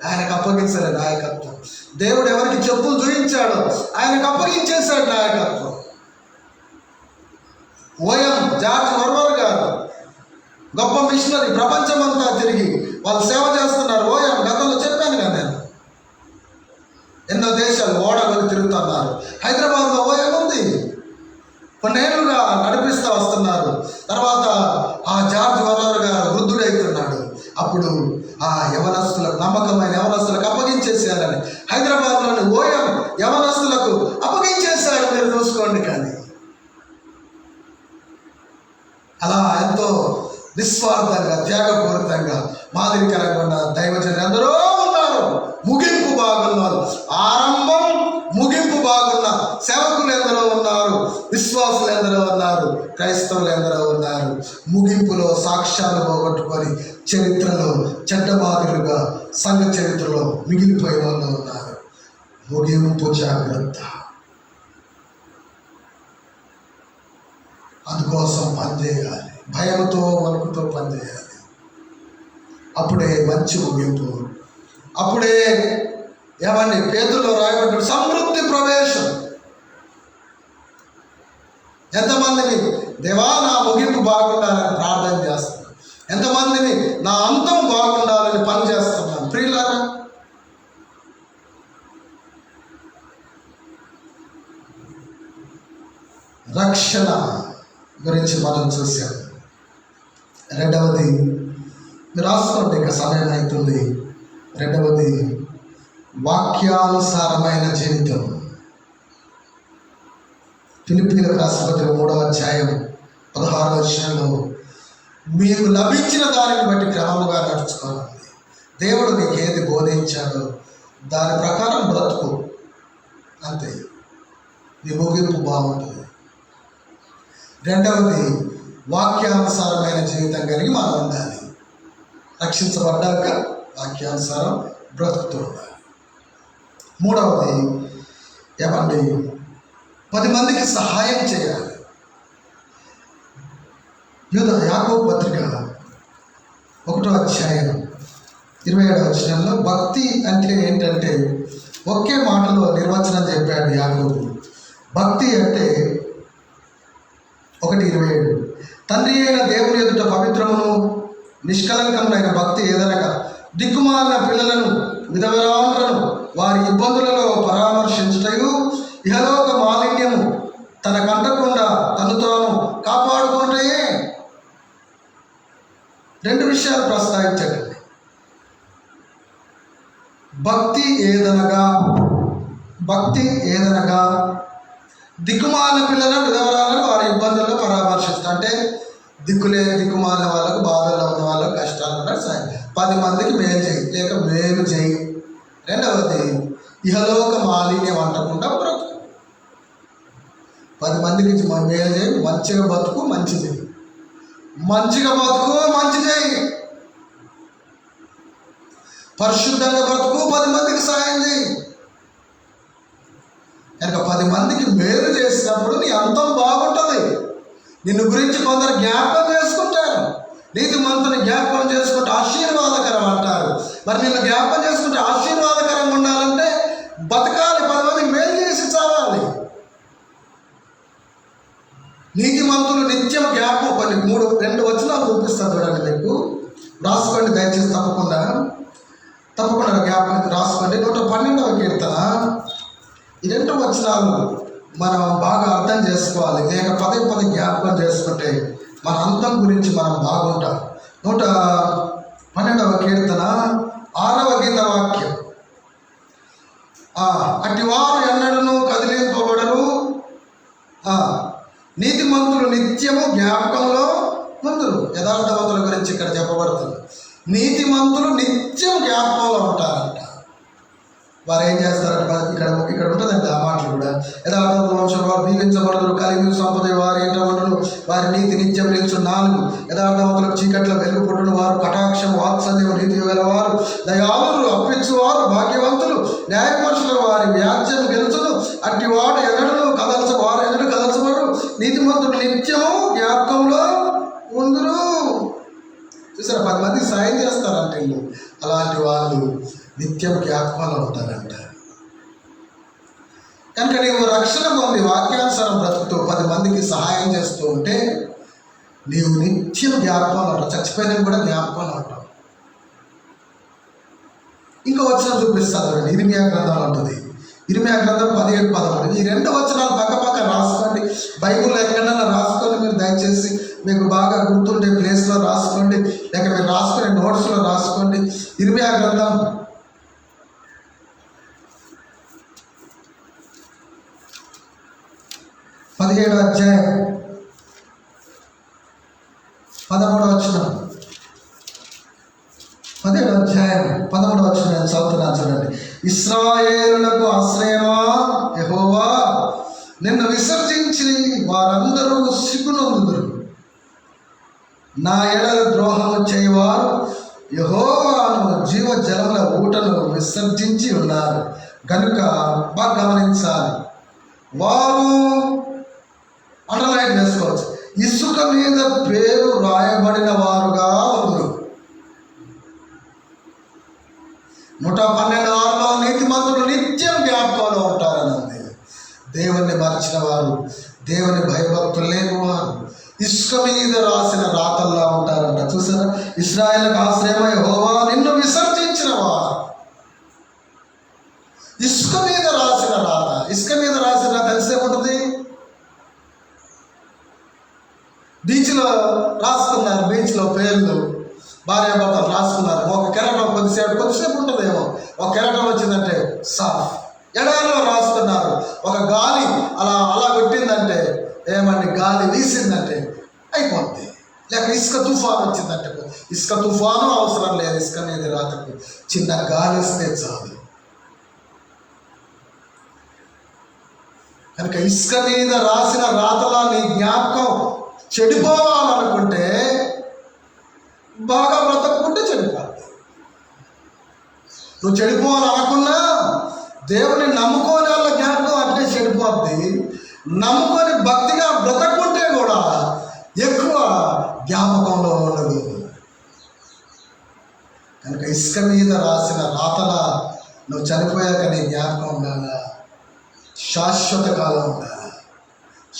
ఆయనకు అప్పగించలే నాయకత్వం. దేవుడు ఎవరికి చెప్పులు చూపించాడో ఆయనకు అప్పగించేశాడు నాయకత్వం. ఓఎం జార్జ్ వర్వర్ గారు గొప్ప మిషనరీ, ప్రపంచమంతా తిరిగి వాళ్ళు సేవ చేస్తున్నారు. ఓఎం గతంలో చెప్పాను కదా నేను, ఎన్నో దేశాలు ఓడగలు తిరుగుతున్నారు. హైదరాబాద్లో ఓఎం ఉంది, కొన్నేళ్లుగా నడిపిస్తూ వస్తున్నారు. తర్వాత ఆ జార్జ్ వర్వర్ గారు వృద్ధుడైతున్నాడు. అప్పుడు ఆ యవనస్తులకు, నమ్మకమైన యవనస్తులకు అప్పగించేసేయాలని హైదరాబాద్లోని ఓఎం యవనస్తులకు అప్పగించేశాడు. మీరు చూసుకోండి. కానీ అలా ఎంతో నిస్వార్థంగా, త్యాగపూరితంగా, మాదిరికరంగా ఉన్న దైవజనులు ఎందరో ఉన్నారు. ముగింపు బాగున్న వాళ్ళు, ఆరంభం ముగింపు బాగున్న సేవకులు ఎందరో ఉన్నారు, విశ్వాసులు ఎందరో ఉన్నారు, క్రైస్తవులు ఎందరో ఉన్నారు. ముగింపులో సాక్ష్యాలు పోగొట్టుకొని చరిత్రలో చెడ్డ మాదిరిగా సంఘ చరిత్రలో మిగిలిపోయిన వాళ్ళు ఉన్నారు. ముగింపు జాగ్రత్త. అందుకోసం పనిచేయాలి, భయంతో వణుకుతో పనిచేయాలి. అప్పుడే మంచి ముగింపు. అప్పుడే ఏమని పేతురులో రాయబడ్డ సమృద్ధి ప్రవేశం. ఎంతమందిని దేవా నా ముగింపు బాగుండాలని ప్రార్థన చేస్తున్నాను, ఎంతమందిని నా అంతం బాగుండాలని పని చేస్తున్నాను. ప్రియులారా, రక్షణ గురించి మనం చూసాం. రెండవది రాసుకోండి, ఇక సమయం అవుతుంది. రెండవది వాక్యానుసారమైన జీవితం. ఫిలిప్పీయులకు రాసిన 3వ అధ్యాయం 16వ వచనంలో మీకు లభించిన దానిని బట్టి క్రమముగా నడుచుకోవాలి. దేవుడు నీకు ఏది బోధించాడో దాని ప్రకారం బ్రతుకు, అంతే, నీ ముగింపు బాగుంటుంది. రెండవది వాక్యానుసారమైన జీవితం కలిగి మనం ఉండాలి. రక్షించబడ్డాక వాక్యానుసారం బ్రతుకుతూ ఉండాలి. మూడవది ఏమండి, 10 మందికి సహాయం చేయాలి. యాకోబు పత్రిక 1వ అధ్యాయం 27వ వచనంలో భక్తి అంటే ఏంటంటే ఒకే మాటలో నిర్వచనం చెప్పాడు యాకోబు. భక్తి అంటే 1:27 తండ్రి అయిన దేవుని ఎదుట పవిత్రమును నిష్కలంకమైన భక్తి ఏదనగా దిక్కుమాలిన పిల్లలను, విధవరాండ్రను వారి ఇబ్బందులలో పరామర్శించుటయు, ఇహలోక మాలిన్యము తన కంటకుండా తను తాను కాపాడుకుంటాయే. 2 విషయాలు ప్రస్తావించండి. భక్తి ఏదనగా దిక్కుమాలిన పిల్లలను, విధవరాలను వారి ఇబ్బందుల్లో పరామర్శిస్తాం. అంటే దిక్కుమాలిన వాళ్ళకు, బాధల్లో ఉన్న వాళ్ళకు, కష్టాలు ఉన్న 10 మందికి మేలు చేయి, లేక మేలు చేయి. రెండవది ఇహలోక మాలిన్యం అంటకుండా బ్రతుకు. 10 మందికి మేలు చేయి, మంచిగా బతుకు, మంచి చేయి, మంచిగా బతుకు, మంచి చేయి, పరిశుద్ధంగా బ్రతుకు, 10 మందికి సాయం చేయి. కనుక 10 మందికి మేలు చేసినప్పుడు నీ అంతం బాగుంటుంది. నిన్ను గురించి కొందరు జ్ఞాపకం చేసుకుంటారు. నీతిమంతుని జ్ఞాపకం చేసుకుంటే ఆశీర్వాదకరం అంటారు. మరి నిన్ను జ్ఞాపకం చేసుకుంటే ఆశీర్వాదకరంగా ఉండాలంటే బతకాలి, 10 మందికి మేలు చేసి చావాలి. నీతిమంతులు నిత్యం జ్ఞాపకం, కొన్ని 2 వచనాలు చూపిస్తాను చూడండి, మీకు రాసుకోండి దయచేసి, తప్పకుండా జ్ఞాపకం రాసుకోండి. 112వ కీర్తన, ఈ 2 వచనాలు మనం బాగా అర్థం చేసుకోవాలి. లేక పదే జ్ఞాపకం చేసుకుంటే మన అంతం గురించి మనం బాగుంటాం. 112వ కీర్తన 6వ గీత వాక్యం, అట్టి వారు ఎన్నడూ కదిలింప వారు ఏం చేస్తారంటే ఇక్కడ ఇక్కడ ఉంటుందండి ఆ మాటలు కూడా. యథార్థ వంశం వారు దీవించబడదురు, కలిగి సంపద వారి ఇంట ఉండరు, వారి నీతి నిత్యం నిలుచు 4 యథార్థవంతులకు చీకట్లో వెలుగు పుట్టును, వారు కటాక్షం వాత్సల్యం నీతి గలవారు, దయాళులు అప్పించువారు భాగ్యవంతులు, న్యాయపరుషులు వారి వ్యాజ్యం గెలుచును, అట్టి వాడు ఎన్నడూ వారు ఎన్నడూ కదల్చబడు, నీతిమంతుడు నిత్యము జ్ఞాపకంలో ఉందురు. చూసారా, 10 మంది సాయం చేస్తారంటే అలాంటి వాళ్ళు నిత్యం జ్ఞాపకంలో ఉంటారంట. కనుక నీవు రక్షణ పొంది వాక్యానుసారం బ్రతుకుతూ 10 మందికి సహాయం చేస్తూ ఉంటే నీవు నిత్యం జ్ఞాపకంలో ఉంటావు, చచ్చిపోయినా కూడా జ్ఞాపకంలో ఉంటావు. ఇంకో వచనం చూపిస్తాను, ఇర్మియా గ్రంథం ఉంటుంది. ఇర్మియా గ్రంథం 17-13. ఈ 2 వచనాలు పక్క రాసుకోండి, బైబిల్లో ఎక్కడైనా రాసుకోండి. మీరు దయచేసి మీకు బాగా గుర్తుండే ప్లేస్లో రాసుకోండి, లేక మీరు రాసుకునే నోట్స్లో రాసుకోండి. ఇర్మియా గ్రంథం 17వ అధ్యాయం 13వ వచనం. 17వ అధ్యాయం 13వ వచనం నేను చదువుతున్నాను, చూడండి. ఇశ్రాయేలులకు ఆశ్రయమా యెహోవా, నిన్ను విసర్జించి వారందరూ సిగ్గునొందుదురు. నా ఎడల ద్రోహము చేయవారు యెహోవాను జీవ జలముల ఊటను విసర్జించి ఉన్నారు కనుక బాగా గమనించాలి. వారు అండర్లైన్ చేసుకోవచ్చు, ఇసుక మీద పేరు రాయబడిన వారుగా ఉందరు. 112:6లో నీతిమంతులు నిత్యం జ్ఞాపకంలో ఉంటారని ఉంది. దేవుణ్ణి మరచిన వారు, దేవుని భయభక్తులు లేని వారు ఇసుక మీద రాసిన రాతల్లా ఉంటారంట. చూసారా, ఇశ్రాయేలుకు ఆశ్రయమై యెహోవా, నిన్ను విసర్జించిన వారు. ఇసుక మీద రాసిన రాత, ఇసుక మీద రాసిన రాత తెలిసేముంటుంది. బీచ్లో రాసుకున్నారు, బీచ్లో పేర్లు భార్యాభర్తలు రాసుకున్నారు. ఒక కెరటం కొద్దిసేపు ఉంటుందేమో, ఒక కెరటం వచ్చిందంటే సాఫ్. ఎడారిలో రాసుకున్నారు, ఒక గాలి అలా కొట్టిందంటే ఏమండి, గాలి వీసిందంటే అయిపోద్ది. లేక ఇసుక తుఫాను వచ్చిందంటే, ఇసుక తుఫాను అవసరం లేదు, ఇసుక మీద రాతకు చిన్న గాలి వస్తే చాలు. కనుక ఇసుక మీద రాసిన రాతలా నీ జ్ఞాపకం చెడిపోవాలనుకుంటే, బాగా బ్రతకుంటే చెడిపోద్ది. నువ్వు చెడిపోవాలనుకున్నా దేవుని నమ్ముకోని వాళ్ళ జ్ఞాపకం అంటే చెడిపోద్ది. నమ్ముకొని భక్తిగా బ్రతకుంటే కూడా ఎక్కువ జ్ఞాపకంలో ఉండదు. కనుక ఇసుక మీద రాసిన రాతలా నువ్వు చనిపోయాక నీ జ్ఞాపకం ఉండాలా, శాశ్వత కాలం ఉండాలి.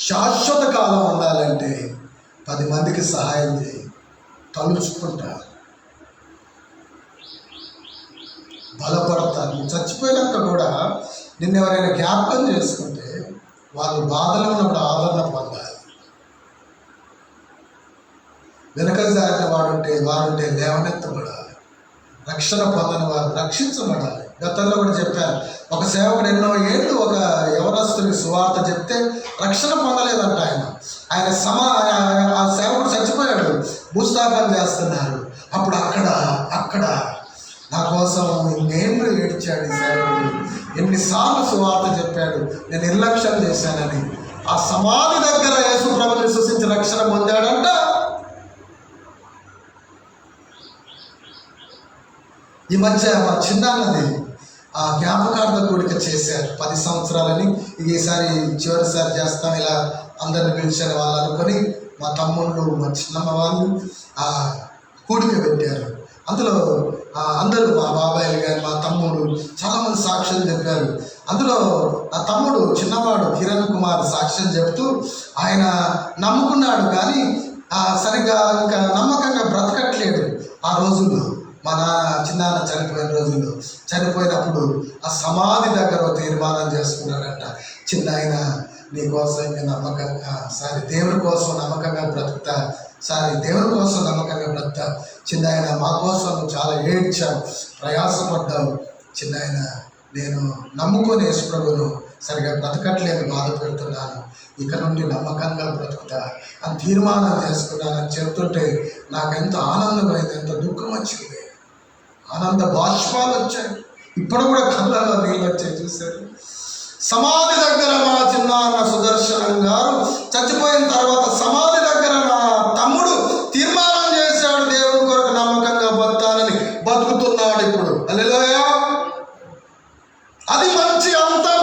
శాశ్వత కాలం ఉండాలంటే 10 మందికి సహాయం చేయి, తలుచుకుంటా, బలపడతారు. నువ్వు చచ్చిపోయినాక కూడా నిన్ను ఎవరైనా జ్ఞాపకం చేసుకుంటే వాళ్ళు బాధలో ఉన్నప్పుడు ఆదరణ పొందాలి. వెనక జారిన వారుంటే లేవనెత్తబడాలి. రక్షణ పొందని వారు రక్షించబడాలి. గతంలో కూడా చెప్పాను, ఒక సేవకుడు ఎన్నో ఏళ్ళు ఒక యవనస్తుడికి సువార్త చెప్తే రక్షణ పొందలేదంట. ఆయన ఆ సేవకుడు చచ్చిపోయాడు, భూస్థాపన చేస్తున్నారు. అప్పుడు అక్కడ నా కోసం ఇన్నేళ్ళు ఏడ్చాడు ఈ సేవకుడు, ఎన్నిసార్లు సువార్త చెప్పాడు, నేను నిర్లక్ష్యం చేశానని. ఆ సమాధి దగ్గర యేసు ప్రభువుని విశ్వసించి రక్షణ పొందాడంట. ఈ మధ్య మా చిన్నాన్నది ఆ జ్ఞాపకార్థ కూడిక చేశారు 10 సంవత్సరాలని. ఈసారి చివరిసారి చేస్తాం, ఇలా అందరిని పిలిచిన వాళ్ళు అనుకొని మా తమ్ముళ్ళు, మా చిన్నమ్మ వాళ్ళు ఆ కూడిక పెట్టారు. అందులో అందరూ మా బాబాయిలు కానీ మా తమ్ముడు చాలామంది సాక్ష్యం చెప్పారు. అందులో నా తమ్ముడు చిన్నవాడు కిరణ్ కుమార్ సాక్ష్యం చెప్తూ ఆయన నమ్ముకున్నాడు కానీ సరిగ్గా ఇంకా నమ్మకంగా బ్రతకట్లేడు. ఆ రోజుల్లో మా చిన్నాన్న చనిపోయిన రోజుల్లో, చనిపోయినప్పుడు ఆ సమాధి దగ్గర తీర్మానం చేసుకున్నాడంట, చిన్న ఆయన నీకోసం నేను నమ్మకంగా దేవుని కోసం నమ్మకంగా బ్రతుకుతా, దేవుని కోసం నమ్మకంగా బ్రతుకుతా. చిన్న ఆయన మా కోసం నువ్వు చాలా ఏడ్చావు, ప్రయాసపడ్డావు. చిన్న ఆయన నేను నమ్ముకొని యేసుప్రభువును సరిగా బ్రతకట్లేదు, బాధ పెడుతున్నాను, ఇక నుండి నమ్మకంగా బ్రతుకుతా అని తీర్మానం చేసుకున్నానని చెప్తుంటే నాకు ఎంత ఆనందమైంది, ఎంత దుఃఖం వచ్చింది, ఆనంద బాష్పాలు వచ్చాయి. ఇప్పుడు కూడా కళ్ళలో నీళ్ళు వచ్చాయి చూశారు. సమాధి దగ్గర మా చిన్నాన్న సుదర్శనం గారు చచ్చిపోయిన తర్వాత సమాధి దగ్గర నా తమ్ముడు తీర్మానం చేశాడు, దేవుని కొరకు నమ్మకంగా బతానని. బతుకుతున్నాడు ఇప్పుడు. హల్లెలూయా. అది మంచి అంతం.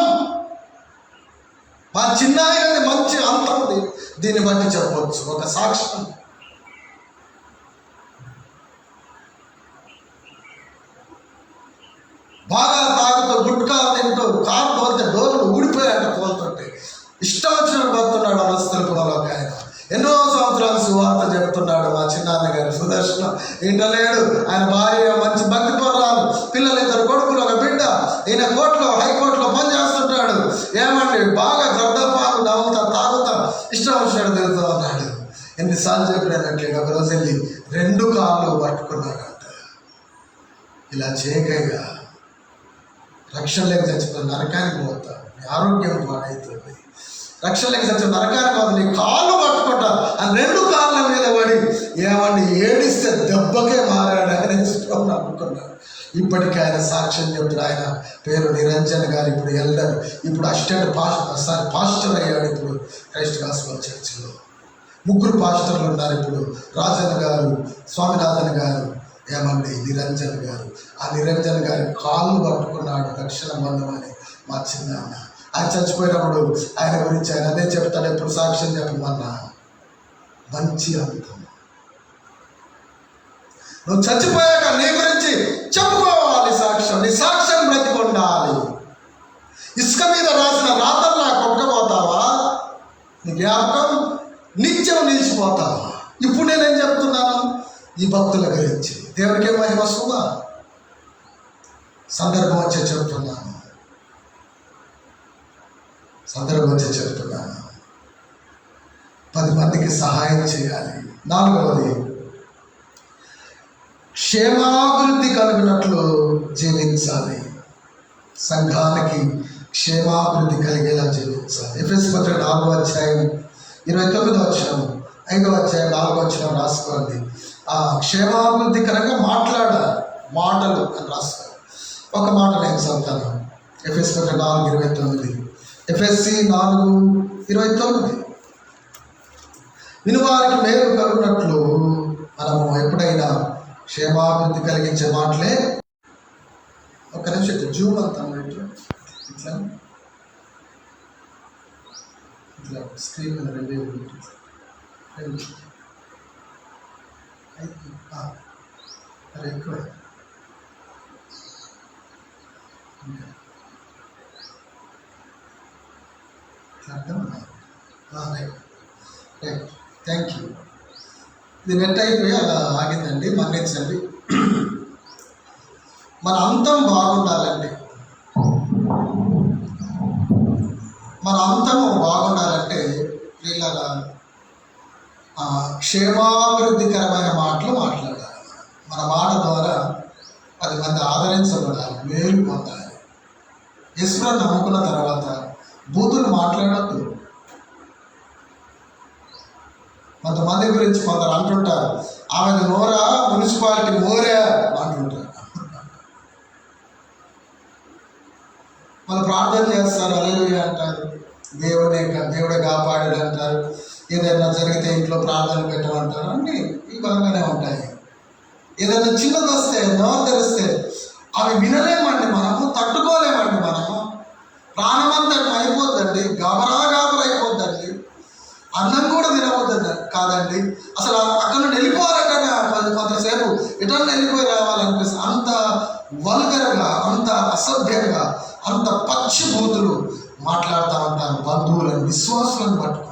మా చిన్నాయనది మంచి అంతం. దీన్ని బట్టి చెప్పవచ్చు ఒక సాక్ష్యం. బాగా తాగుతూ గుట్కా తింటూ కారు తోలితే డోర్లు ఊడిపోయాట తోలుతుంటే ఇష్టం వచ్చినట్టు బతున్నాడు అనస్తలపురంలో ఒక ఆయన. ఎన్నో సంవత్సరాలు సువార్త చెప్తున్నాడు మా చిన్నాన్న గారు సుదర్శనం. ఇంటలేడు. ఆయన భార్య మంచి భక్తి పరురాలు, పిల్లలు 2 కొడుకులు, ఒక బిడ్డ. ఈయన కోర్టులో హైకోర్టులో పనిచేస్తుంటాడు. ఏమండి బాగా గర్దపాలు నవ్వుతా తాగుతా ఇష్టం వచ్చినట్టు తిరుగుతూ ఉన్నాడు. ఎన్నిసార్లు చెప్పినట్లేదు. ఒక రోజు వెళ్ళి 2 కాళ్ళు పట్టుకున్నాడంట. ఇలా చేయకయ్యా, రక్షణ లేక చచ్చిపోయి నరకానికి పోతా, నీ ఆరోగ్యం పాడవుతుంది. రక్షణ లేక చచ్చిన నరకానికి పోతా, నీ కాళ్ళు పట్టుకుంటా అని 2 కాళ్ళ మీద పడి ఏమండి ఏడిస్తే దెబ్బకే మారాడు. ఆయన ఇష్టం నమ్ముకున్నాడు. ఇప్పటికీ ఆయన సాక్ష్యం చెప్తాడు. ఆయన పేరు నిరంజన్ గారు. ఇప్పుడు ఎల్డర్, ఇప్పుడు అసిస్టెంట్ పాస్టర్ అయ్యాడు. ఇప్పుడు క్రైస్ట్ గాస్పల్ చర్చిలో 3 పాస్టర్లు ఉన్నారు ఇప్పుడు. రాజన్ గారు, స్వామినాథన్ గారు, ఏమండి నిరంజన్ గారు. ఆ నిరంజన్ గారి కాళ్ళు పట్టుకున్నాడు రక్షణ బంధమని మా చిన్నాన్న. ఆయన చచ్చిపోయినప్పుడు ఆయన గురించి ఆయన అదే చెప్తాడు. ఎప్పుడు సాక్ష్యం చెప్పమన్నా మంచి అంతం. నువ్వు చచ్చిపోయాక నీ గురించి చెప్పుకోవాలి సాక్ష్యం. నీ సాక్ష్యం బ్రతికొండాలి. ఇసుక మీద రాసిన రాతల్లా కొట్టబోతావా? నీ జ్ఞాపకం నిత్యం నిలిచిపోతావా? ఇప్పుడు నేనేం చెప్తున్నాను ఈ భక్తుల గురించి. దేవుడికే మహిమ సుమా. సందర్భం వచ్చే చెప్తున్నాను. 10 మందికి సహాయం చేయాలి. 4వది క్షేమాభివృద్ధి కలిగినట్లు జీవించాలి. సంఘానికి క్షేమాభివృద్ధి కలిగేలా జీవించాలి. ఎఫెసీ పత్రిక 4వ అధ్యాయం 29వ వచనం, 5వ అధ్యాయం 4వ వచనం రాసుకోండి. ఆ క్షేమాభివృద్ధికరంగా మాట్లాడాలి. మాటలు అని రాసుకోవాలి. ఒక మాట నేను చదువుతాను. ఎఫెసీ పత్రిక 4:29. ఎఫెసీ 4:29. వినువారికి మేలు కలుగునట్లు మనము ఎప్పుడైనా క్షేమాభివృద్ధి కలిగించే మాటలే. ఒక నిమిషం జూమ్ అంతా ఇట్లా ఇట్లా స్క్రీన్ మీద 2 అరే ఎక్కువ అర్థమా? Right right, thank you. ఇది నెట్ అయిపోయి అలా ఆగిందండి, మన్నించండి. మన అంతం బాగుండాలండి. మన అంతము బాగుండాలంటే వీళ్ళ క్షేమాభివృద్ధికరమైన మాటలు మాట్లాడాలి. మన మాట ద్వారా 10 మంది ఆదరించబడాలి, మేలు పొందాలి. యేసుని నమ్ముకున్న తర్వాత బూతులు మాట్లాడద్దు. కొంతమంది గురించి కొందరు అంటుంటారు, ఆమెకు నోరా మున్సిపాలిటీ మోరే అంటుంటారు. వాళ్ళు ప్రార్థన చేస్తారు, హల్లెలూయా అంటారు, దేవుడే కాపాడాడు అంటారు, ఏదైనా జరిగితే ఇంట్లో ప్రార్థనలు పెట్టమంటారు. అన్నీ ఈ బాగానే ఉంటాయి. ఏదైనా చిన్నది వస్తే నోరు తెరిస్తే అవి వినలేమండి, మనము తట్టుకోలేమండి. మనము ప్రాణమంతా అయిపోద్దండి, గాబరా అయిపోద్దండి. అన్నం కూడా తినవద్దండి కాదండి, అసలు అక్కడ నుండి వెళ్ళిపోవాలంటే కొంతసేపు ఎటన్నా వెళ్ళిపోయి రావాలనిపిస్తుంది. అంత వల్గర్గా, అంత అసభ్యంగా, అంత పచ్చి బూతులు మాట్లాడుతూ ఉంటారు బంధువులను, విశ్వాసులను పట్టుకొని.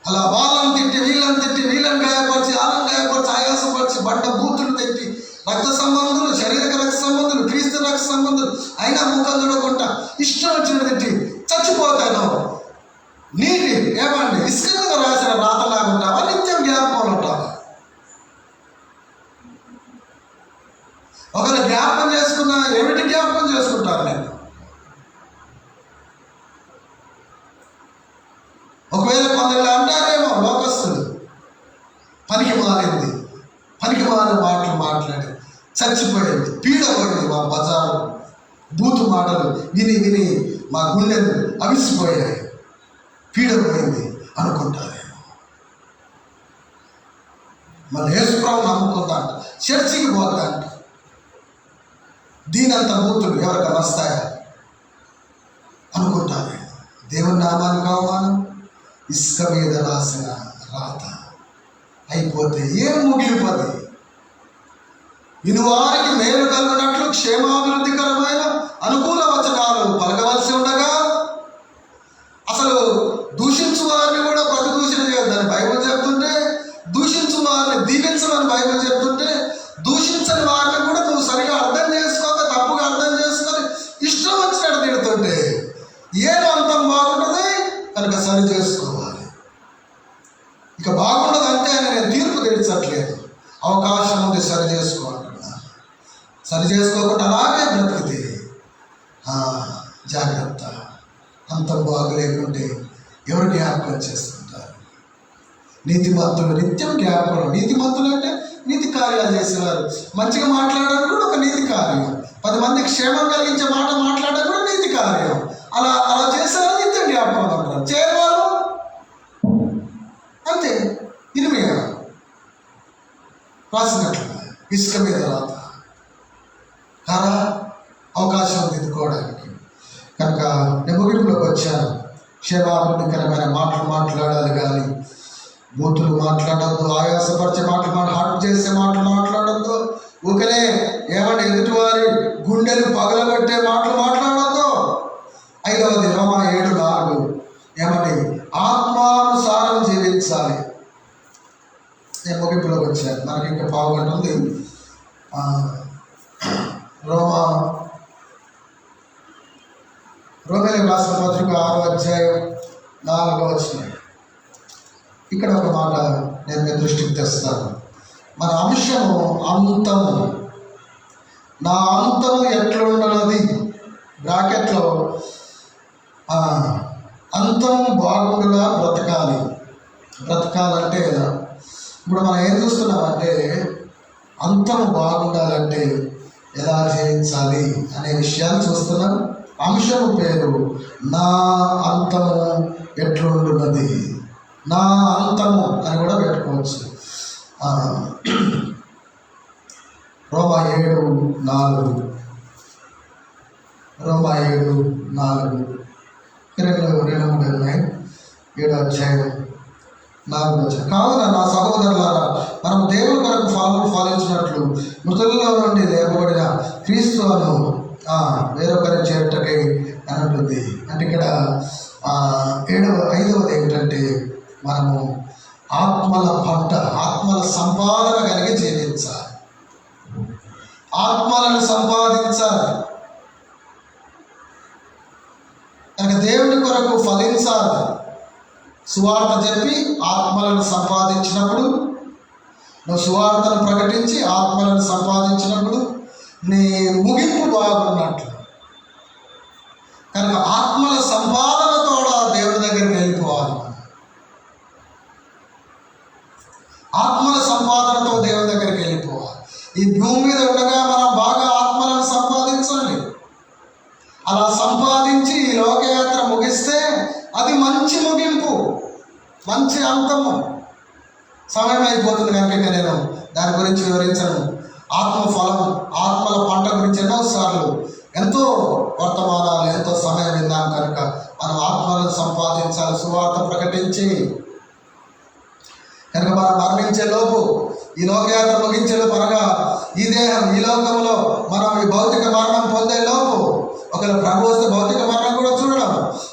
అలా వాళ్ళని తిట్టి వీళ్ళని గాయపరిచి ఆయాసపరిచి బండ బూతులు తిట్టి రక్త సంబంధులు, శారీరక రక్త సంబంధులు, క్రీస్తు రక్త సంబంధులు అయినా ముఖం చూడకుండా ఇష్టం వచ్చిన తిట్టి చచ్చిపోతాను. నీటి ఏమండి ఇసుక మీద రాసిన రాతలాగా ఉంటావా, నిత్యం జ్ఞాపకంలో ఉంటావా? ఒకవేళ జ్ఞాపకం చేసుకున్నా ఏమిటి జ్ఞాపకం చేసుకుంటారు? నేను ఒకవేళ కొందరు అంటారేమో లోకస్తులు, పనికి పనికిమాలిన మాటలు మాట్లాడి చచ్చిపోయింది. పీడ పోయింది. మా బజారు బూతు మాటలు విని విని మా గుండెలు అవిసిపోయాయి. పీడ పోయింది అనుకుంటారు. మళ్ళీ యేసుప్రభువుని నమ్ముకుంటాంట, చర్చికి పోతాంట. దీనంత బూతులు ఎవరికైనా వస్తాయా అనుకుంటారు. దేవుని నామానికి అవమానం, ఇసుక మీద రాసిన రాత అయిపోతే ఏం ముగిలిపోతుంది? వినువారికి మేలు కలుగునట్లు క్షేమాభివృద్ధికరమైన అనుకూల వచనాలు పలకవలసి ఉండగా అసలు దూషించు వారిని కూడా ప్రతిదూషణ చేయొద్దని బైబిల్ చెప్తుంటే, దూషించు వారిని దీవించమని బైబిల్ చెప్తుంటే, దూషించని వారిని కూడా నువ్వు సరిగా అర్థం చేసుకోక తప్పుగా అర్థం చేసుకొని ఇష్టం వచ్చినట్టు తిడుతుంటే ఏం అంతం బాగుంటుంది కనుక సరి చేసుకోవాలి. ఇక బాగుండదంటే నేను తీర్పు తెచ్చట్లేదు, అవకాశం ఉంది సరి చేసుకోవాలన్నా. సరి చేసుకోకుండా అలాగే బ్రతికితే జాగ్రత్త. అంతం బాగలేకుంటే ఎవరు జ్ఞాపకం చేసుకుంటారు? నీతిమంతులు నిత్యం జ్ఞాపకం. నీతిమంతులు అంటే నీతి కార్యాలు చేసేవారు. మంచిగా మాట్లాడడం కూడా ఒక నీతి కార్యం. 10 మందికి క్షేమం కలిగించే మాట మాట్లాడడం కూడా నీతి కార్యం. అలా చేసేవారు నిత్యం జ్ఞాపకం ఉంటారు. చేయవారు అంతే. ఇనిమిగా రాసినట్లుగా ఇసుక మీద రాత కారా అవకాశం దిద్దుకోవడానికి. కనుక నేను ముగింపులోకి వచ్చాను. క్షేమాభివృద్ధికరమైన మాటలు మాట్లాడాలి కానీ బూతులు మాట్లాడద్దు, ఆయాసపరిచే మాటలు హర్ట్ చేసే మాటలు మాట్లాడద్దు, ఊకనే ఏమంటే ఎదుటివారి గుండెలు పగలగొట్టే మాటలు మాట్లాడద్దు. 5వది రోమా 7:4 ఏమంటే ఆత్మానుసారం జీవించాలి. నేను ముగింపులోకి వచ్చాను. మనకి ఇంకా పావుగంట ఉంది. రోమేలకు రాసిన పత్రిక 6వ అధ్యాయం 4వ వచనం. ఇక్కడ ఒక మాట నేను మీ దృష్టికి తెస్తాను. మన అంశము అంతము. నా అంతము ఎట్లుండనది బ్రాకెట్లో అంతం బాగుండగా బ్రతకాలంటే కదా. ఇప్పుడు మనం ఏం చూస్తున్నామంటే అంతం బాగుండాలంటే ఎలా జీవించాలి అనే విషయాన్ని చూస్తున్నాం. అంశము పేరు నా అంతము ఎట్లుండున్నది. నా అంతము అని కూడా పెట్టుకోవచ్చు. రోమా 7:4 2 ఉన్నాయి. 7వ అధ్యాయం 4వ వచనం. కావున నా సహోదరులారా, మనం దేవుని కొరకు ఫలములు ఫలించినట్లు మృతులలో నుండి లేపబడిన క్రీస్తు అను వేరొకరి చేరటకై అని ఉంటుంది. అంటే ఇక్కడ 5వది ఏంటంటే మనము ఆత్మల పంట, ఆత్మల సంపాదన కలిగి జీవించాలి. ఆత్మలను సంపాదించాలి. కనుక దేవుని కొరకు ఫలించాలి. సువార్త చెప్పి ఆత్మలను సంపాదించినప్పుడు, నువ్వు సువార్తను ప్రకటించి ఆత్మలను సంపాదించినప్పుడు నీ ముగింపు బాగున్నట్లు. కనుక ఆత్మల సంపాదనతో దేవుని దగ్గరికి వెళ్ళిపోవాలి. ఆత్మల సంపాదనతో దేవుని దగ్గరికి వెళ్ళిపోవాలి. ఈ భూమి మీద ఉండగా మనం బాగా ఆత్మలను సంపాదించాలి. అలా సంపాదించి ఈ లోకయాత్ర ముగిస్తే అది మంచి ముగింపు, మంచి అంతము. సమయం అయిపోతుంది కనుక నేను దాని గురించి వివరించను. ఆత్మఫలం, ఆత్మల పంట గురించి ఎన్నోసార్లు ఎంతో వర్తమానాలు, ఎంతో సమయం విన్నాం. కనుక మనం ఆత్మలను సంపాదించాలి, సువార్త ప్రకటించి. కనుక మనం మరణించే లోపు, ఈ లోకయాత్ర ముగించే లోపు, అనగా ఈ దేహం ఈ లోకంలో మనం ఈ భౌతిక మరణం పొందే లోపు, ఒకవేళ ప్రభు వస్తే భౌతిక మరణం కూడా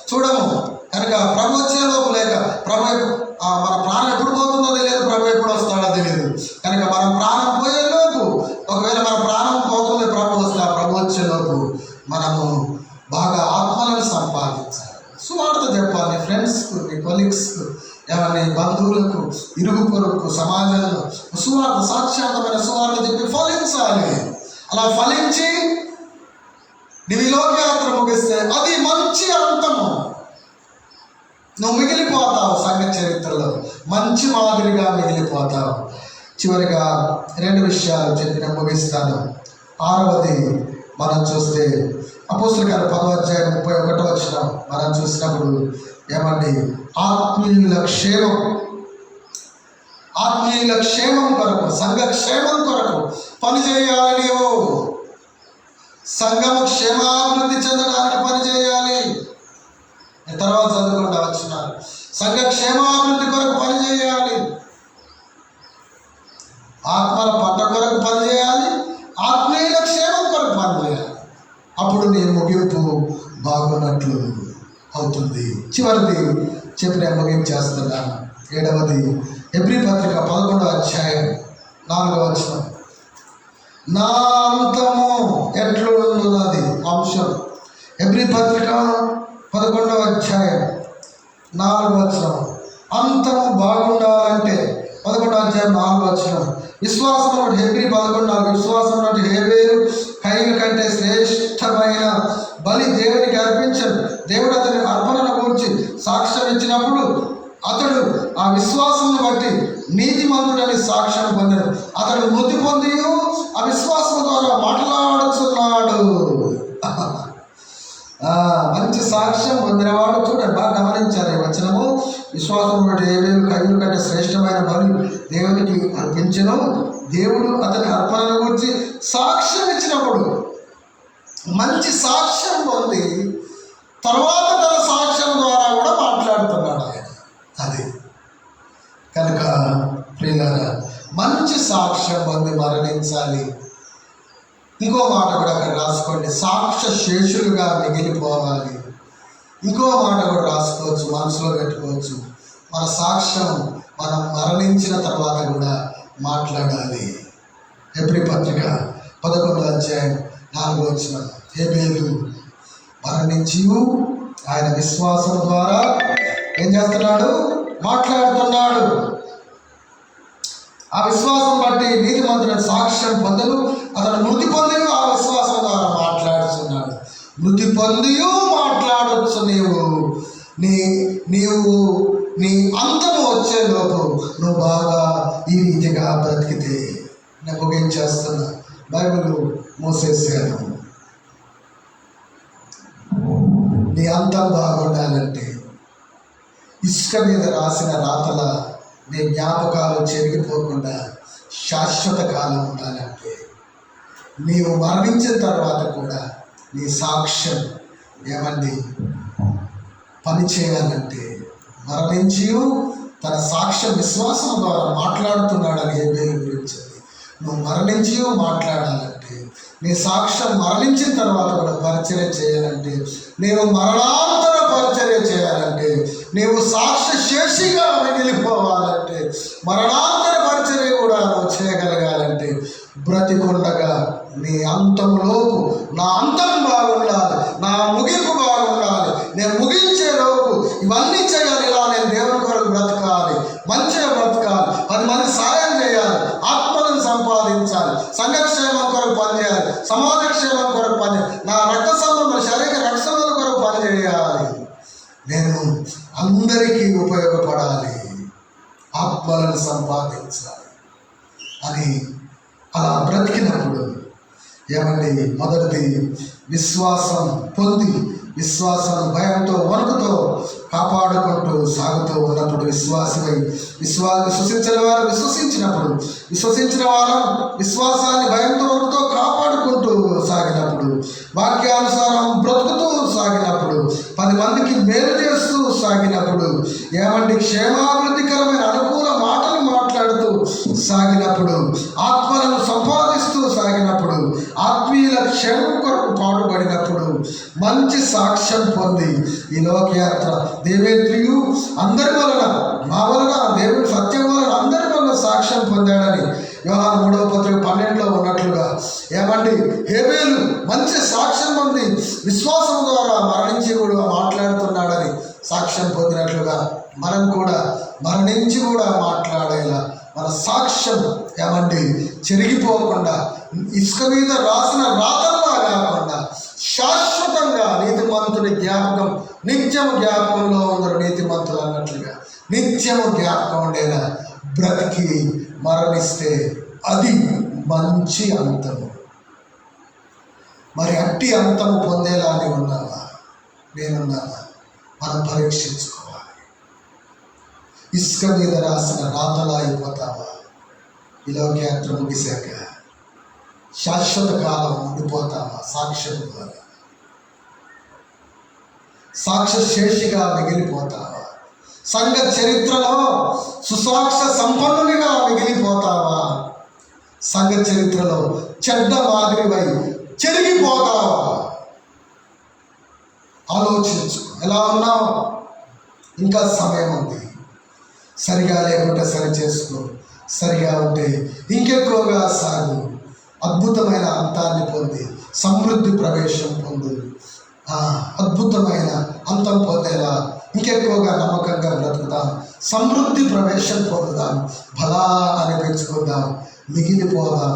చూడము. కనుక ప్రభు వచ్చే లోపు, లేక ప్రభు మన ప్రాణం ఎప్పుడు పోతుందో తెలియదు, ప్రభు ఎప్పుడు వస్తాడో తెలియదు. కనుక మనం ప్రాణం పోయే లోపు, ఒకవేళ మన ప్రాణం పోతుంది ప్రభు వస్తే, ఆ ప్రభు వచ్చే లోపు మనము బాగా ఆత్మలను సంపాదించాలి. సువార్త చెప్పాలి. ఫ్రెండ్స్కు, నీ కొలీగ్స్కు, నీ బంధువులకు, ఇరుగు పొరుగుకు, సమాజంలో సువార్త, సాక్షాత్మైన సువార్త చెప్పి ఫలించాలి. అలా ఫలించి నీవు లోకయాత్ర ముగిస్తే అది మంచి అంతము. నువ్వు మిగిలిపోతావు, సంఘ చరిత్రలో మంచి మాదిరిగా మిగిలిపోతావు. చివరిగా 2 విషయాలు చెప్పి నేను ముగిస్తాను. 6వది మనం చూస్తే అపోస్తలుల కార్యాలు 10వ అధ్యాయం 31వ వచనం మనం చూసినప్పుడు ఏమండి, ఆత్మీయుల క్షేమం కొరకు, సంఘ క్షేమం కొరకు పనిచేయాలి. నీవు సంఘము క్షేమాభివృద్ధి చెందడానికి పనిచేయాలి. తర్వాత చదువుకుంటూ వచ్చినారు. సంఘ క్షేమాభివృద్ధి కొరకు పనిచేయాలి, ఆత్మల పంట కొరకు పనిచేయాలి, ఆత్మీయుల క్షేమం కొరకు పనిచేయాలి. అప్పుడు నీ ముగింపు బాగున్నట్లు అవుతుంది. చివరిది చెప్పి నేను ముగించేస్తున్నాను. 7వది హెబ్రీ పత్రిక 11వ అధ్యాయం 4వ వచనం. నా అంతము ఎట్లున్నది అంశం. హెబ్రీ పత్రిక 11వ అధ్యాయం 4వ వచనం. అంతము బాగుండాలంటే 11వ అధ్యాయం 4వ వచనం. విశ్వాసం హెబ్రీ 11:4. విశ్వాసం హేబేలు కయీను కంటే శ్రేష్టమైన బలి దేవునికి అర్పించను. దేవుడు అతని అర్పణను గురించి సాక్ష్యం ఇచ్చినప్పుడు అతడు ఆ విశ్వాసమును బట్టి నీతిమంతుడని సాక్ష్యం పొందాడు. అతడు మృతి పొంది అవిశ్వాసం ద్వారా మాట్లాడుతున్నాడు. మంచి సాక్ష్యం పొందినవాడు. చూడండి, బాగా గమనించాలి ఈ వచనము. విశ్వాసం హేబేలు కయీను కంటే శ్రేష్టమైన బలి దేవునికి అర్పించను. దేవుడు అతని అర్పణను గురించి సాక్ష్యం ఇచ్చినప్పుడు మంచి సాక్ష్యం పొంది తర్వాత తన సాక్ష్యం ద్వారా కూడా మాట్లాడుతున్నాడు ఆయన. అది కనుక ప్రియులారా, మంచి సాక్ష్యం పొంది మరణించాలి. ఇంకో మాట కూడా అక్కడ రాసుకోండి, సాక్ష్య శేషులుగా మిగిలిపోవాలి. ఇంకో మాట కూడా రాసుకోవచ్చు, మనసులో పెట్టుకోవచ్చు. మన సాక్ష్యం మనం మరణించిన తర్వాత కూడా మాట్లాడాలి. హెబ్రీ పత్రిక 11వ అధ్యాయం 4వ వచనం. హేబేలు మరణించి ఆయన విశ్వాసం ద్వారా ఏం చేస్తున్నాడు? మాట్లాడుతున్నాడు. ఆ విశ్వాసం బట్టి నీతిమంతుడైన సాక్ష్యం పొందను. అతను మృతి పొంది ఆ విశ్వాసం ద్వారా మాట్లాడుతున్నాడు. మృతి పొంది మాట్లాడవచ్చు. నీవు నీ అంతము వచ్చేలోపు నువ్వు బాగా ఈ రీతిగా బ్రతికితే. నేను ముగించేస్తున్నా. బైబిల్ మూసేసాను. నీ అంతం బాగుండాలంటే ఇసుక మీద రాసిన రాతల నీ జ్ఞాపకాలు చెరిగిపోకుండా శాశ్వత కాలం ఉండాలంటే, నీవు మరణించిన తర్వాత కూడా నీ సాక్ష్యం ఏమండి పని చేయాలంటే, మరణించి తన సాక్ష్యం విశ్వాసం ద్వారా మాట్లాడుతున్నాడని హేబేలు గురించి నువ్వు మరణించి మాట్లాడాలంటే, నీ సాక్ష్యం మరణించిన తర్వాత కూడా పరిచర్య చేయాలంటే, నీవు మరణాంతర పరిచర్య చేయాలంటే, నీవు సాక్ష్య శేషిగా మిగిలిపోవాలంటే, మరణాంతర పరిచర్య కూడా నువ్వు చేయగలగాలంటే, బ్రతికుండగా నీ అంతంలోపు నా అంతం బాగుండాలి, నా ముగింపు బాగుండాలి, నేను ముగించేలోపు ఇవన్నీ చేయాలి. ఇలా నేను దేవుని కొరకు బ్రతకాలి, మంచిగా బ్రతకాలి, 10 మంది సాయం చేయాలి, ఆత్మలను సంపాదించాలి, సంఘక్షేమం కొరకు పనిచేయాలి, సమాజ క్షేమం కొరకు పనిచేయాలి, నా రక్త సంబంధం శరీర రక్షణల కొరకు పనిచేయాలి, నేను అందరికీ ఉపయోగపడాలి, ఆత్మలను సంపాదించాలి అని అలా బ్రతికినప్పుడు ఏమండి, మొదటిది విశ్వాసం పొంది, విశ్వాసం భయంతో వణుకుతో కాపాడుకుంటూ సాగుతూ ఉన్నప్పుడు విశ్వాసమై విశ్వసించిన వారు విశ్వసించినప్పుడు, విశ్వసించిన వారు విశ్వాసాన్ని భయంతో వణుకుతో కాపాడుకుంటూ సాగినప్పుడు, వాక్యానుసారం బ్రతుకుతూ సాగినప్పుడు, 10 మందికి మేలు చేస్తూ సాగినప్పుడు, ఏమండి క్షేమాభివృద్ధికరమైన అనుకూల మాటలు మాట్లాడుతూ సాగినప్పుడు, ఆత్మలను సంపాదిస్తూ సాగినప్పుడు, ఆత్మీయుల క్షేమం కొరకు పాటుపడినప్పుడు, మంచి సాక్ష్యం పొంది ఈ లోకయాత్ర దేవేంద్రియు అందరి వలన, మా వలన, దేవుడి సత్యం వలన అందరి వలన సాక్ష్యం పొందాడని యోహాను 3వ పత్రిక 12లో ఉన్నట్లుగా ఏమండి, హేబేలు మంచి సాక్ష్యం పొంది విశ్వాసం ద్వారా మరణించి కూడా మాట్లాడుతున్నాడని సాక్ష్యం పొందినట్లుగా మనం కూడా మరణించి కూడా మాట్లాడేలా మన సాక్ష్యం ఏమండి చెరిగిపోకుండా, ఇసుక మీద రాసిన రాతల్లా కాకుండా శాశ్వతంగా నీతిమంతుడి జ్ఞాపకం, నిత్యం జ్ఞాపకంలో అందరూ నీతిమంతులు అన్నట్లుగా నిత్యము జ్ఞాపకం ఉండేలా బ్రతికి మరణిస్తే అది మంచి అంతము. మరి అట్టి అంతము పొందేలా నీవు ఉన్నావా, నేనున్నావా? మనం పరీక్షించుకోవాలి. ఇసుక మీద రాసిన రాతలా అయిపోతావా? ఈ లోకయాత్ర ముగిశాక శాశ్వత కాలం ఉండిపోతావా? సాక్ష్యం ద్వారా సాక్ష్య శేషిగా మిగిలిపోతావా? సంఘ చరిత్రలో సుసాక్ష్య సంపన్నునిగా మిగిలిపోతావా? సంఘ చరిత్రలో చెడ్డ మాదిరివై చెరిగిపోతావా? ఆలోచించు. ఎలా ఉన్నావు? ఇంకా సమయం ఉంది. సరిగా లేకుంటే సరి చేసుకో, సరిగా ఉంటే ఇంకెక్కువగా సాగు. అద్భుతమైన అంతాన్ని పొంది సమృద్ధి ప్రవేశం పొందు. అద్భుతమైన అంతం పొందేలా ఇంకెక్కువగా నమ్మకంగా బ్రతుకుదాం. సమృద్ధి ప్రవేశం పొందుదాం. బలా అనిపించుకుందాం. మిగిలిపోదాం.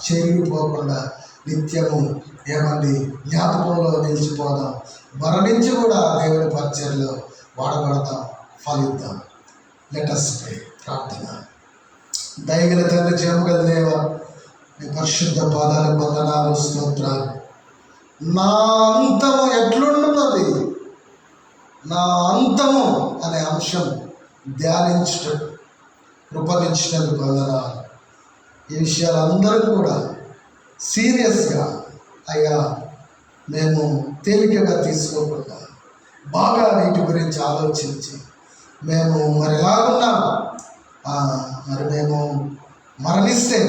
చెరిగిపోకుండా నిత్యము జ్ఞాపకంలో నిలిచిపోదాం. మరణించి కూడా దేవుని పరిచర్యలో వాడబడతాం, ఫలిద్దాం. Let us pray. ప్రార్థన. దయగల తండ్రి, జీవగల దేవా, నీ పరిశుద్ధ పాదాలకు వందనాలు, స్తోత్రాలు. నా అంతము ఎట్లుండున్నది, నా అంతము అనే అంశం ధ్యానించటం కృపనిచ్చినందుకు వందనాలు. ఈ విషయాలందరూ కూడా సీరియస్గా అయ్యా మేము తేలికగా తీసుకోకుండా బాగా వీటి గురించి ఆలోచించి మేము మరి ఎలాగున్నాం, మరి మేము మరణిస్తే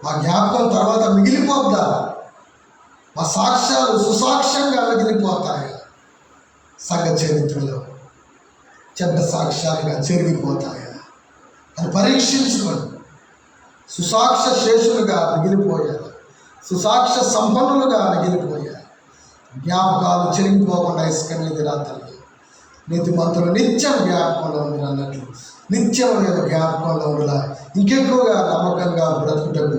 మా జ్ఞాపకం తర్వాత మిగిలిపోద్దా, మా సాక్ష్యాలు సుసాక్ష్యంగా మిగిలిపోతాయి, సంఘ చరిత్రలో చెడ్డ సాక్ష్యాలుగా చెరిగిపోతాయా అని పరీక్షించుకొని సుసాక్ష్య శేషులుగా మిగిలిపోయారు, సుసాక్ష్య సంపన్నులుగా మిగిలిపోయారు. జ్ఞాపకాలు చెరిగిపోకుండా ఇసుక మీద రాత్రులు నీతిమంతులు నిత్యం జ్ఞాపకంలో మీరు అన్నట్లు నిత్యం నేను జ్ఞాపకంలో ఉండలా ఇంకెక్కువగా నమ్మకంగా బ్రతుకుటకు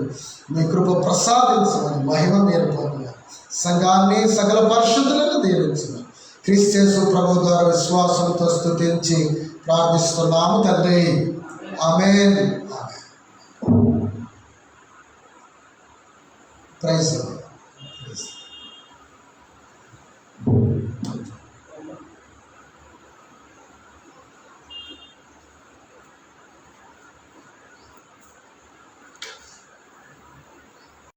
మీ కృప ప్రసాదించమని మహిమ మీరు పొందుతున్నారు. సంఘాన్ని సకల పరిశుద్ధులను దీవించమని క్రీస్తు యేసు ప్రభు ద్వారా విశ్వాసంతో స్తుతించి ప్రార్థిస్తున్నాము తండ్రి. ఆమేన్. ప్రైజ్.